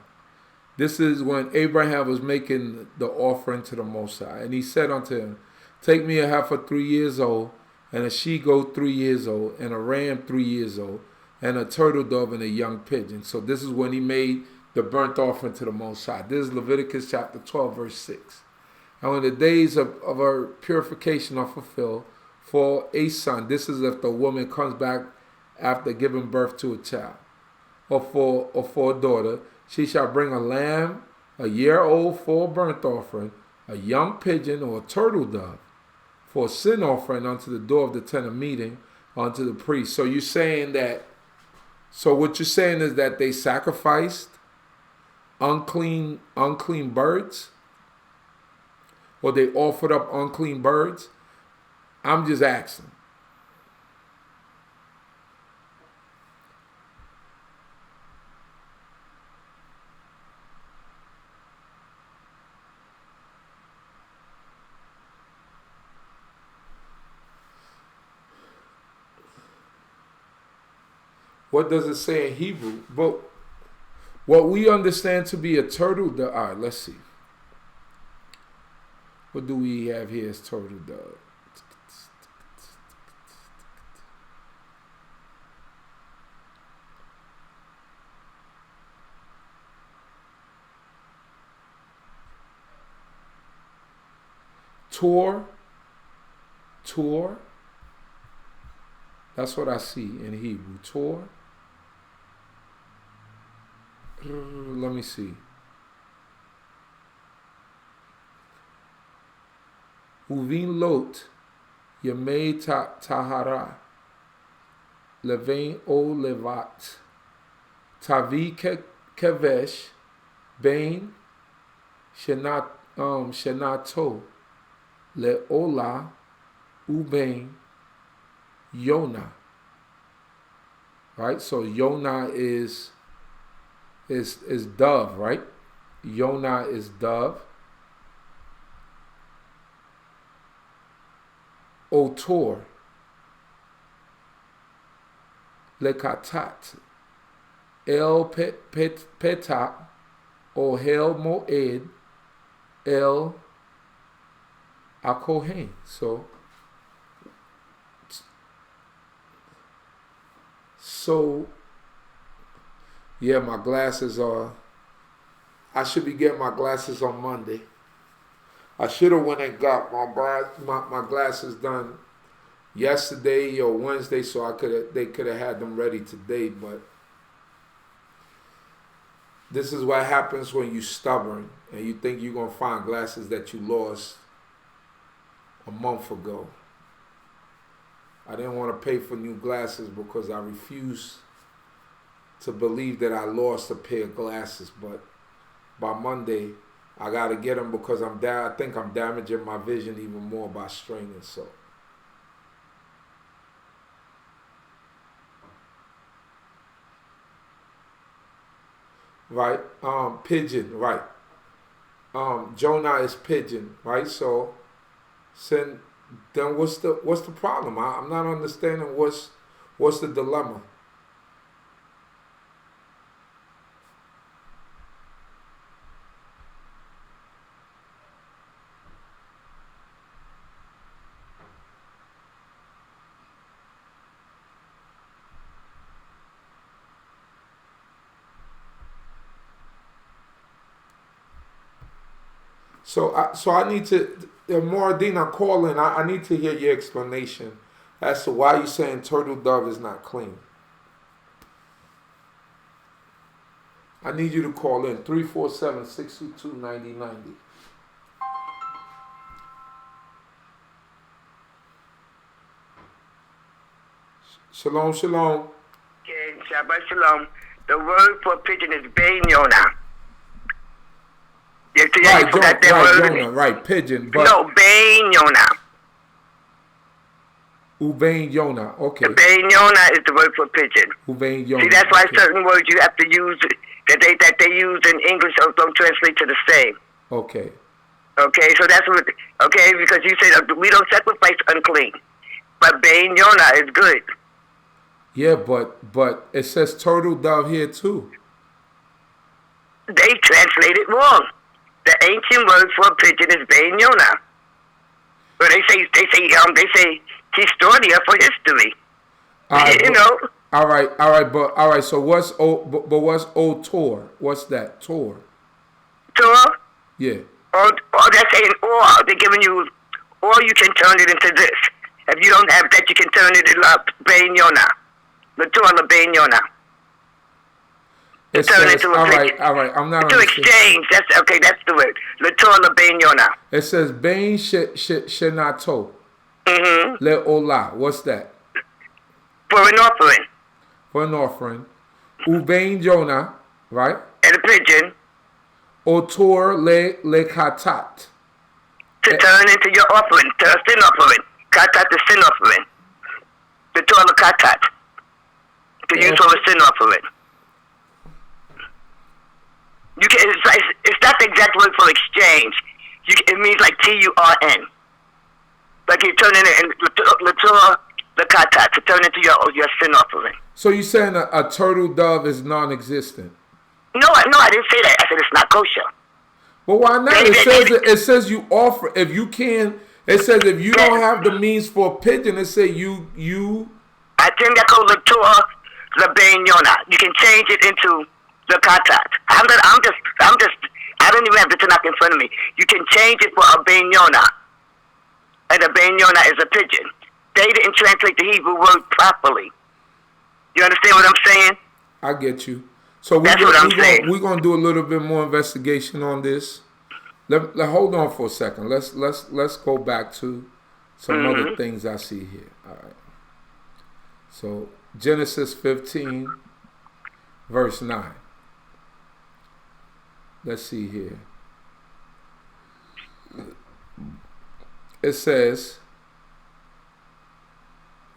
This is when Abraham was making the offering to the Most High. And he said unto him, take me a heifer 3 years old, and a she-goat 3 years old, and a ram 3 years old, and a turtle dove and a young pigeon. So this is when he made the burnt offering to the Most High. This is Leviticus chapter 12, verse 6. And when the days of her purification are fulfilled for a son, this is if the woman comes back after giving birth to a child, or for a daughter, she shall bring a lamb a year old for a burnt offering, a young pigeon or a turtle dove for a sin offering unto the door of the tent of meeting unto the priest. So you're saying that, so what you're saying is that they sacrificed unclean birds, or they offered up unclean birds? I'm just asking. What does it say in Hebrew? But what we understand to be a turtle dove. All right, let's see. What do we have here as turtle dove? Tor. That's what I see in Hebrew. Tor. Let me see. Uvin lot yemei tahara levain o levat tavi kevesh bain shenato leola ubain Yonah. Right? So Yonah is dove, right? Yonah is dove. Otor lekatat el petat ohel moed el akohen. So yeah, my glasses are. I should be getting my glasses on Monday. I should have went and got my glasses done yesterday or Wednesday, so they could have had them ready today. But this is what happens when you're stubborn and you think you're gonna find glasses that you lost a month ago. I didn't want to pay for new glasses because I refuse to believe that I lost a pair of glasses. But by Monday, I got to get them because I think I'm damaging my vision even more by straining. So, right, pigeon, right. Jonah is pigeon, right? So, then what's the problem? I'm not understanding what's the dilemma. So I need to, Moradina calling, I need to hear your explanation as to why you're saying turtle dove is not clean. I need you to call in 347-622-9090. Shalom, shalom. Okay, Shabbat Shalom. The word for pigeon is BINAH. Right, pigeon. But no, BINAH. Ubain Yonah, okay. The BINAH is the word for pigeon. Ubain Yonah. See, that's why okay. Certain words you have to use that they use in English don't translate to the same. Okay. Okay, so that's what. Okay, because you said we don't sacrifice unclean, but BINAH is good. Yeah, but it says turtle dove here too. They translate it wrong. The ancient word for pigeon is BINAH. But they say historia for history. Right, you know. All right. So what's Tor? What's that? Tor. Torah? Yeah. Or they're saying they're giving you, or you can turn it into this. If you don't have that, you can turn it into BINAH. The Torah BINAH. It says, all right. I'm not to exchange. That's okay. That's the word. The Torah BINAH. It says Bain shenato. Mm-hmm. Le ola. What's that? For an offering. For an offering. Ubain Jonah, right? And a pigeon. Otor le katat. To turn into your offering, to a sin offering. Katat, the sin offering. The Torah katat. To use for a sin offering. You can. It's not the exact word for exchange. It means like TURN. Like you turn it in the Torah, the katat, to turn into your sin offering. So you saying a turtle dove is non-existent? No, I didn't say that. I said it's not kosher. Well, why not? It says you offer if you can. It says if you don't have the means for a pigeon, it say you. I think that called the torah lebein yonah. You can change it into the katat. I'm just. I don't even have the Tanakh in front of me. You can change it for a bein yonah, and a bein yonah is a pigeon. They didn't translate the Hebrew word properly. You understand what I'm saying? I get you. So we're going to do a little bit more investigation on this. Hold on for a second. Let's go back to some other things I see here. All right. So Genesis 15, verse 9. Let's see here. It says,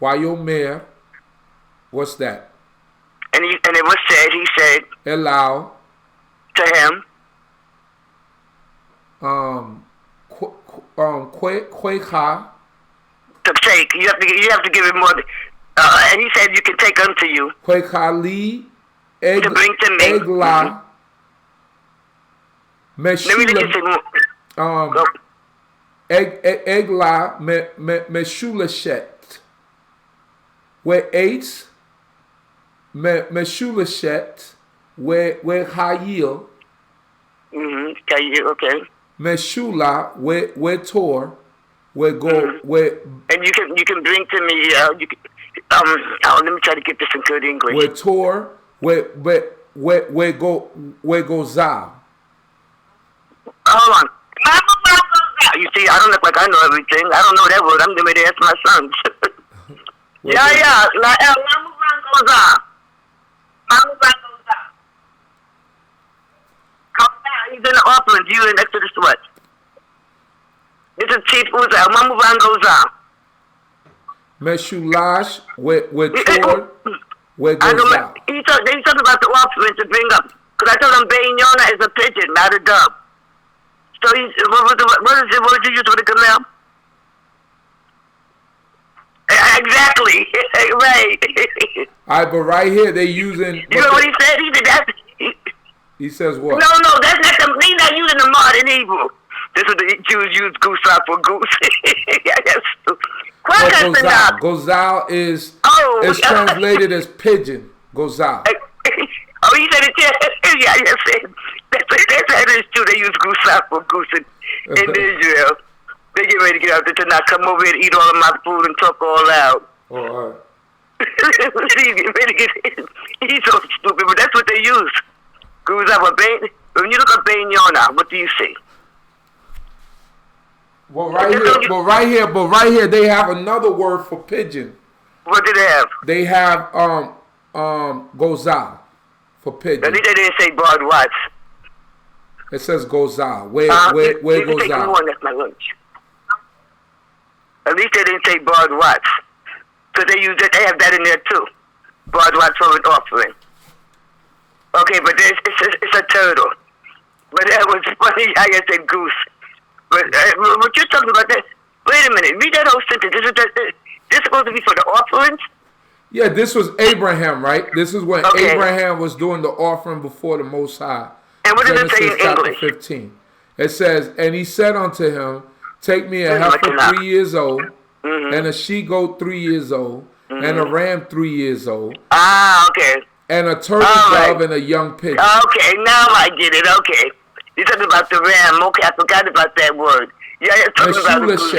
Wayomer, what's that? And it was said, he said, Allow to him, Kwecha, to take. You have to give it more. And he said, you can take unto you. Kwecha li, To bring to me. Egla, Let me let you say more. Egla, Meshulashet, where eight, Meshulashet, where Hayil, Okay. Meshula, where Tor, where go, where. And you can bring to me. Let me try to get this in good English. Where Tor, where go Zal. Hold on. You see, I don't look like I know everything. I don't know that word. I'm going to ask my sons. Yeah. He's in the offerings. You in Exodus what? This is Chief Uzzah. Mamuvan goes out. Meshulash, where Tor, where goes out. He's talking about the offerings to bring up. Because I told him Bein Yonah is a pigeon, not a dove. So what did you use for the Gamel? Exactly. Right. All right, but right here they using. You know what he said? He said that. He says what? No, that's not the. He's not using the modern Hebrew. This is the Jews use goose for goose. Yeah, that's. Gozal is translated as pigeon. Gozal. Oh, he said it. Yeah, yes. That is true. They use goose for goose in Israel. They get ready to get out there to not come over here and eat all of my food and talk all out. Oh, all right. He's so stupid, but that's what they use. Goose for Bein. When you look up Bein Yonah, what do you see? Well, right here, they have another word for pigeon. What do they have? They have gozal for pigeon. At least they didn't say Bard Watts. It says gozal. Where gozal? That's my lunch. At least they didn't say Bard Watts, because they use it. They have that in there too. Bard Watts for an offering. Okay, but it's a turtle. But that was funny. I said goose. But what you're talking about, that? Wait a minute. Read that whole sentence. This supposed to be for the offerings? Yeah, this was Abraham, right? This is when Abraham was doing the offering before the Most High. And what does it say in chapter English? 15. It says, and he said unto him, take me a heifer 3 years old, and a she-goat 3 years old, and a ram 3 years old. Ah, okay. And a turtle dove and a young pigeon. Okay, now I get it. Okay. You're talking about the ram. Okay, I forgot about that word. Yeah, you're talking about the goose.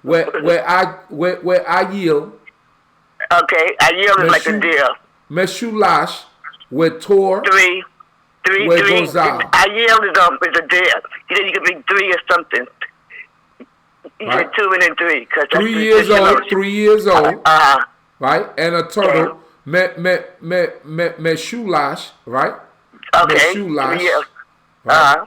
Where I yield. Okay, I yield is like a deer. Meshulash, where Tor. Three. Where goes out. I yield is a deer. You said you could be 3 or something. You said 2 and then 3. 3 years old. 3 years old. Right, and a turtle. Meshulash, right? Okay. Meshulash. Right?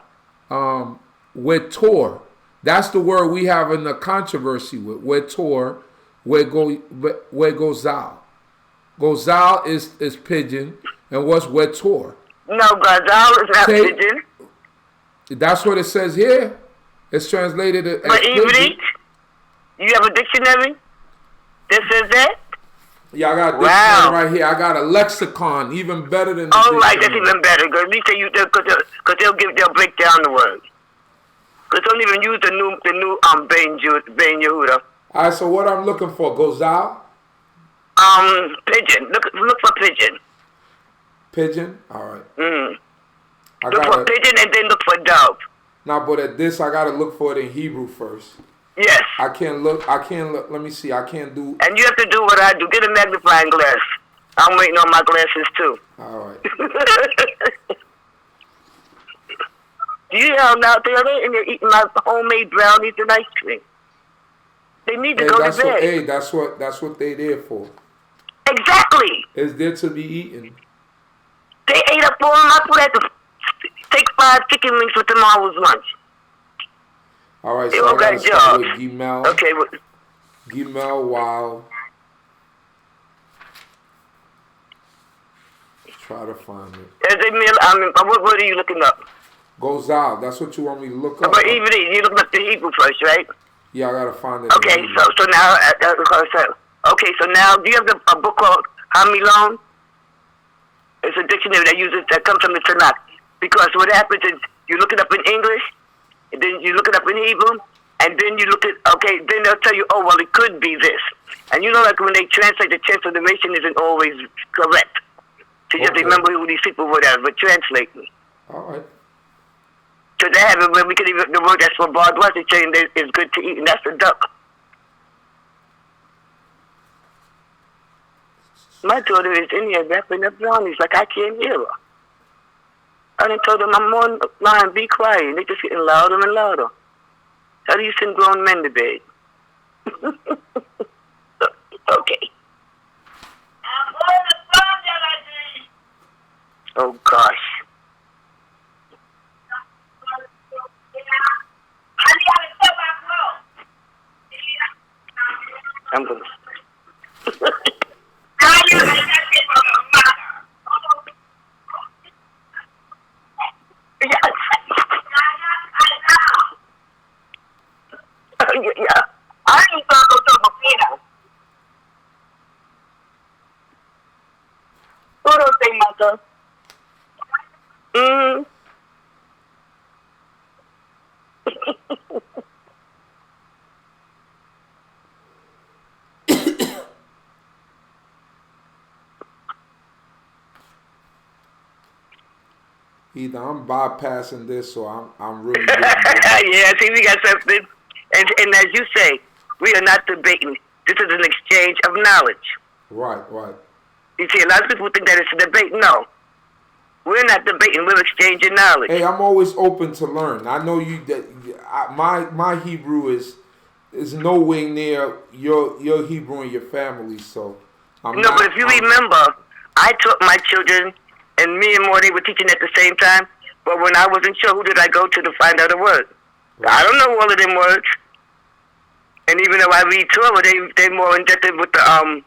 With Tor. That's the word we have in the controversy with. With Tor, where goes Zal. Gozal is pigeon, and what's with Tor? No, Gozal is not pigeon. That's what it says here. It's translated as but pigeon. You have a dictionary that says that? Yeah, I got a Wow. dictionary right here. I got a lexicon, even better than the All right, that's dictionary. even better. Because they'll break down the word. Because don't even use the new Ben Yehuda. All right, so what I'm looking for, Gozal? Pigeon. Look for pigeon. Pigeon? All right. I Look for pigeon and then look for dove. Now, but at this, I got to look for it in Hebrew first. Yes. I can't look. Let me see. I can't do. And you have to do what I do. Get a magnifying glass. I'm waiting on my glasses too. All right. Do you know now they're eating my homemade brownies and ice cream? They need to go to bed. That's what they there for. Exactly. It's there to be eaten. They ate up all my food. I had to take 5 chicken wings for tomorrow's lunch. All right, so I got to start with Gimel. Okay. Gimel, wow. Try to find it. What are you looking up? Gozal. That's what you want me to look up. But even you're looking up the Hebrew first, right? Yeah, I got to find it. Okay, so now, so now, do you have a book called Hamilon? It's a dictionary that comes from the Tanakh. Because what happens is you look it up in English, and then you look it up in Hebrew, and then you look at, then they'll tell you, oh, well, it could be this. And you know, like when they translate, the translation isn't always correct. So you have to remember who these people were that were translating. All right. So they have it where we could even, the word that's for Bard was saying that is good to eat, and that's the duck. My daughter is in here wrapping up brownies like I can't hear her. I done told them I'm on line, be quiet. And they just getting louder and louder. How do you send grown men to bed? Okay. Oh gosh. I'm gonna. Yeah. I ain't gonna go to Mokina. Who don't say mother? Either I'm bypassing this or I'm really Yeah, see, we got something. And as you say, we are not debating. This is an exchange of knowledge. Right. You see, a lot of people think that it's a debate. No. We're not debating. We're exchanging knowledge. Hey, I'm always open to learn. I know my Hebrew is nowhere near your Hebrew and your family, so but if you remember, I taught my children, and me and Morty were teaching at the same time, but when I wasn't sure, who did I go to find out a word? Right. I don't know all of them words. And even though I read Torah, they're more indebted with the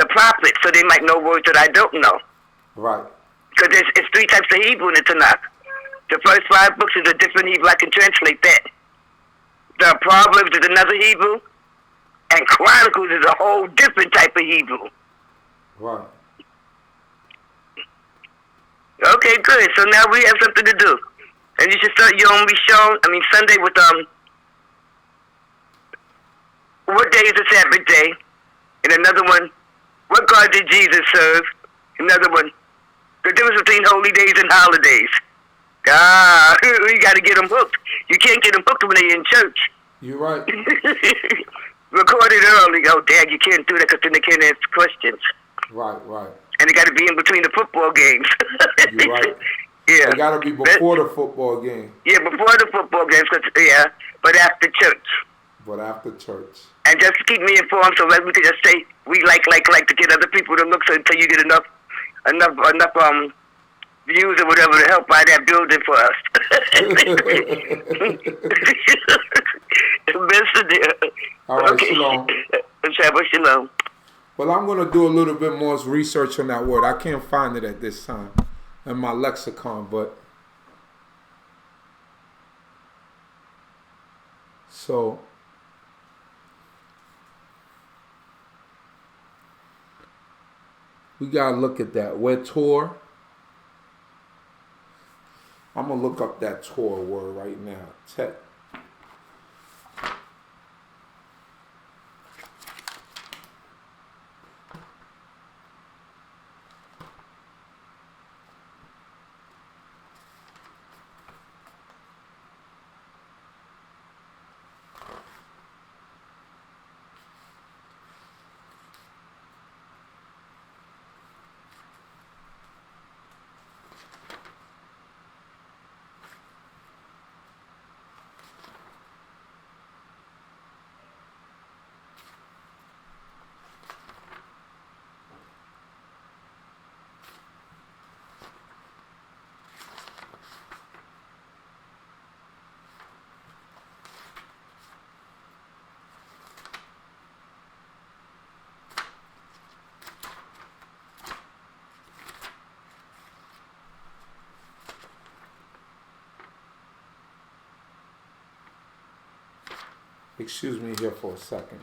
prophets, so they might know words that I don't know. Right. Because it's 3 types of Hebrew in the Tanakh. The first 5 books is a different Hebrew. I can translate that. The Proverbs is another Hebrew, and Chronicles is a whole different type of Hebrew. Right. Okay, good. So now we have something to do. And you should start Sunday with, what day is the Sabbath day? And another one, what God did Jesus serve? Another one, the difference between holy days and holidays. You got to get them hooked. You can't get them hooked when they're in church. You're right. Record it early. Oh, Dad, you can't do that because then they can't ask questions. Right. And it got to be in between the football games. You're right. Yeah. It got to be before the football game. Yeah, before the football games. But after church. But after church. And just keep me informed so that we can just say we like to get other people to look, so until you get enough views or whatever to help buy that building for us. All right, Shalom. Shabbat Shalom. Well, I'm going to do a little bit more research on that word. I can't find it at this time in my lexicon, but so We got to look at that. Where Torah? I'm going to look up that Torah word right now. Tet. Excuse me here for a second.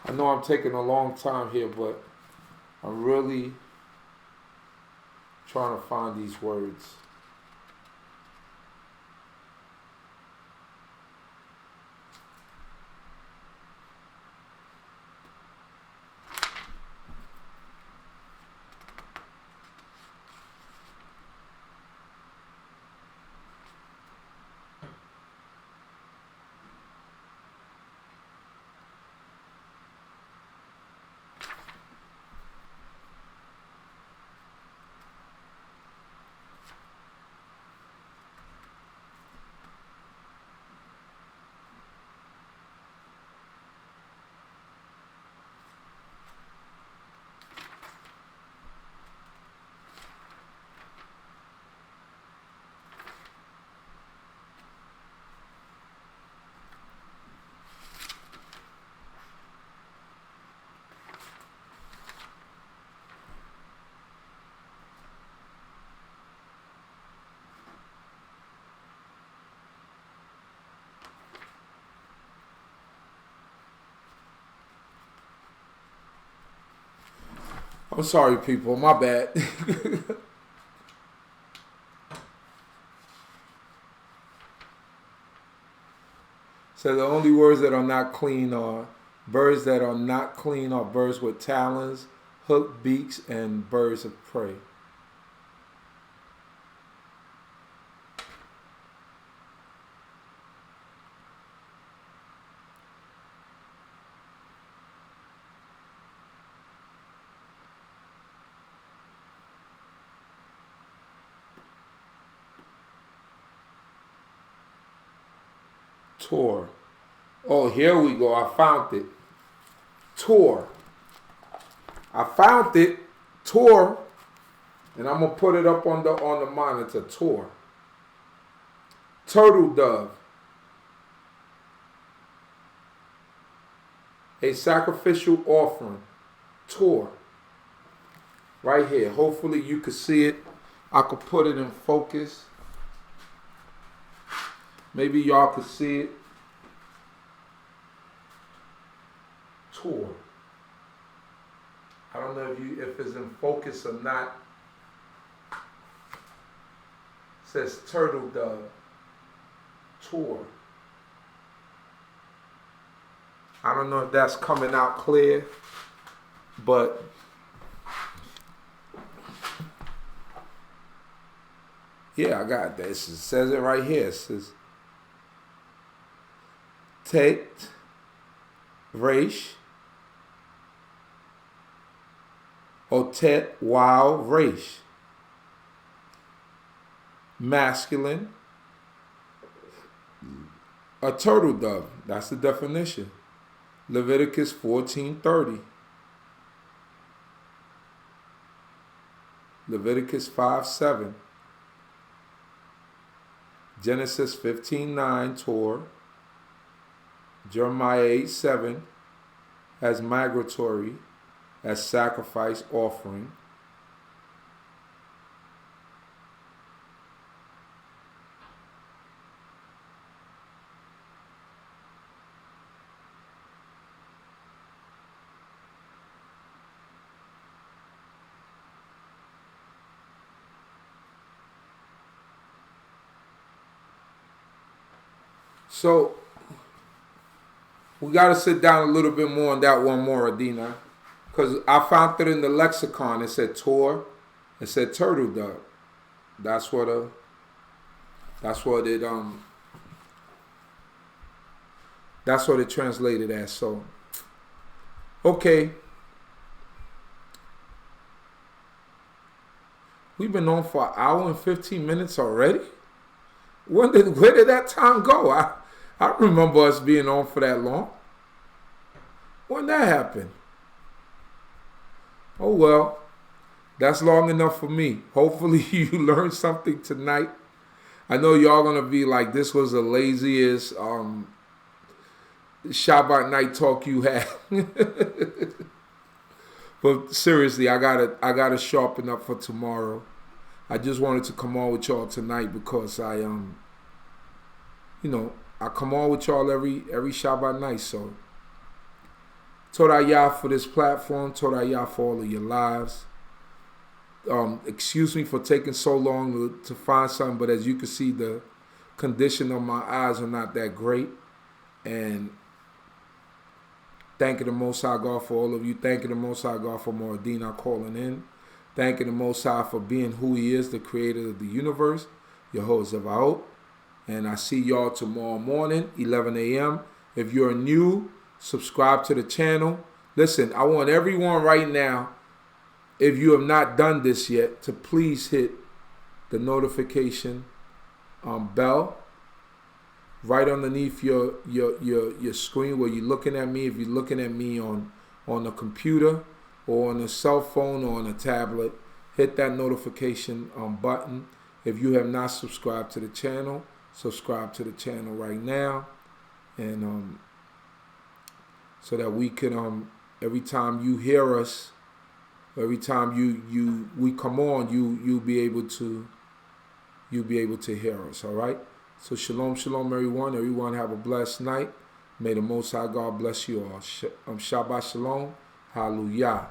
I know I'm taking a long time here, but I'm really trying to find these words. I'm sorry, people. My bad. So the only words that are not clean are birds that are not clean are birds with talons, hooked beaks, and birds of prey. Torah. Oh, here we go. I found it. Torah. I found it. Torah. And I'm gonna put it up on the monitor. Torah. Turtle dove. A sacrificial offering. Torah. Right here. Hopefully you can see it. I could put it in focus. Maybe y'all could see it. Torah. I don't know if it's in focus or not. It says turtle dove. Torah. I don't know if that's coming out clear, but yeah, I got this. It says it right here. It says Tet Resh or Tet Wow Resh. Masculine. A turtle dove. That's the definition. Leviticus 14:30. Leviticus 5:7. Genesis 15:9, Torah. Jeremiah 8:7 as migratory, as sacrifice offering. So we got to sit down a little bit more on that one more, Adina, because I found it in the lexicon. It said Torah, it said turtle dove. That's what it translated as. So okay, we've been on for an hour and 15 minutes already. Where did that time go? I remember us being on for that long. When that happened? Oh well, that's long enough for me. Hopefully you learned something tonight. I know y'all gonna be like, this was the laziest Shabbat night talk you had. But seriously, I gotta sharpen up for tomorrow. I just wanted to come on with y'all tonight because I come on with y'all every Shabbat night. So Torah YAH for this platform, Torah YAH for all of your lives. Excuse me for taking so long to find something, but as you can see, the condition of my eyes are not that great. And thanking the Most High God for all of you. Thanking the Most High God for Moradina calling in. Thanking the Most High for being who He is, the creator of the universe, Yehovah. And I see y'all tomorrow morning, 11 a.m. If you're new, subscribe to the channel. Listen, I want everyone right now, if you have not done this yet, to please hit the notification bell right underneath your screen where you're looking at me. If you're looking at me on a computer or on a cell phone or on a tablet, hit that notification button. If you have not subscribed to the channel, subscribe to the channel right now, and so that we can every time you hear us, every time we come on, you'll be able to hear us. All right. So shalom, everyone. Everyone have a blessed night. May the Most High God bless you all. Shabbat shalom. Hallelujah.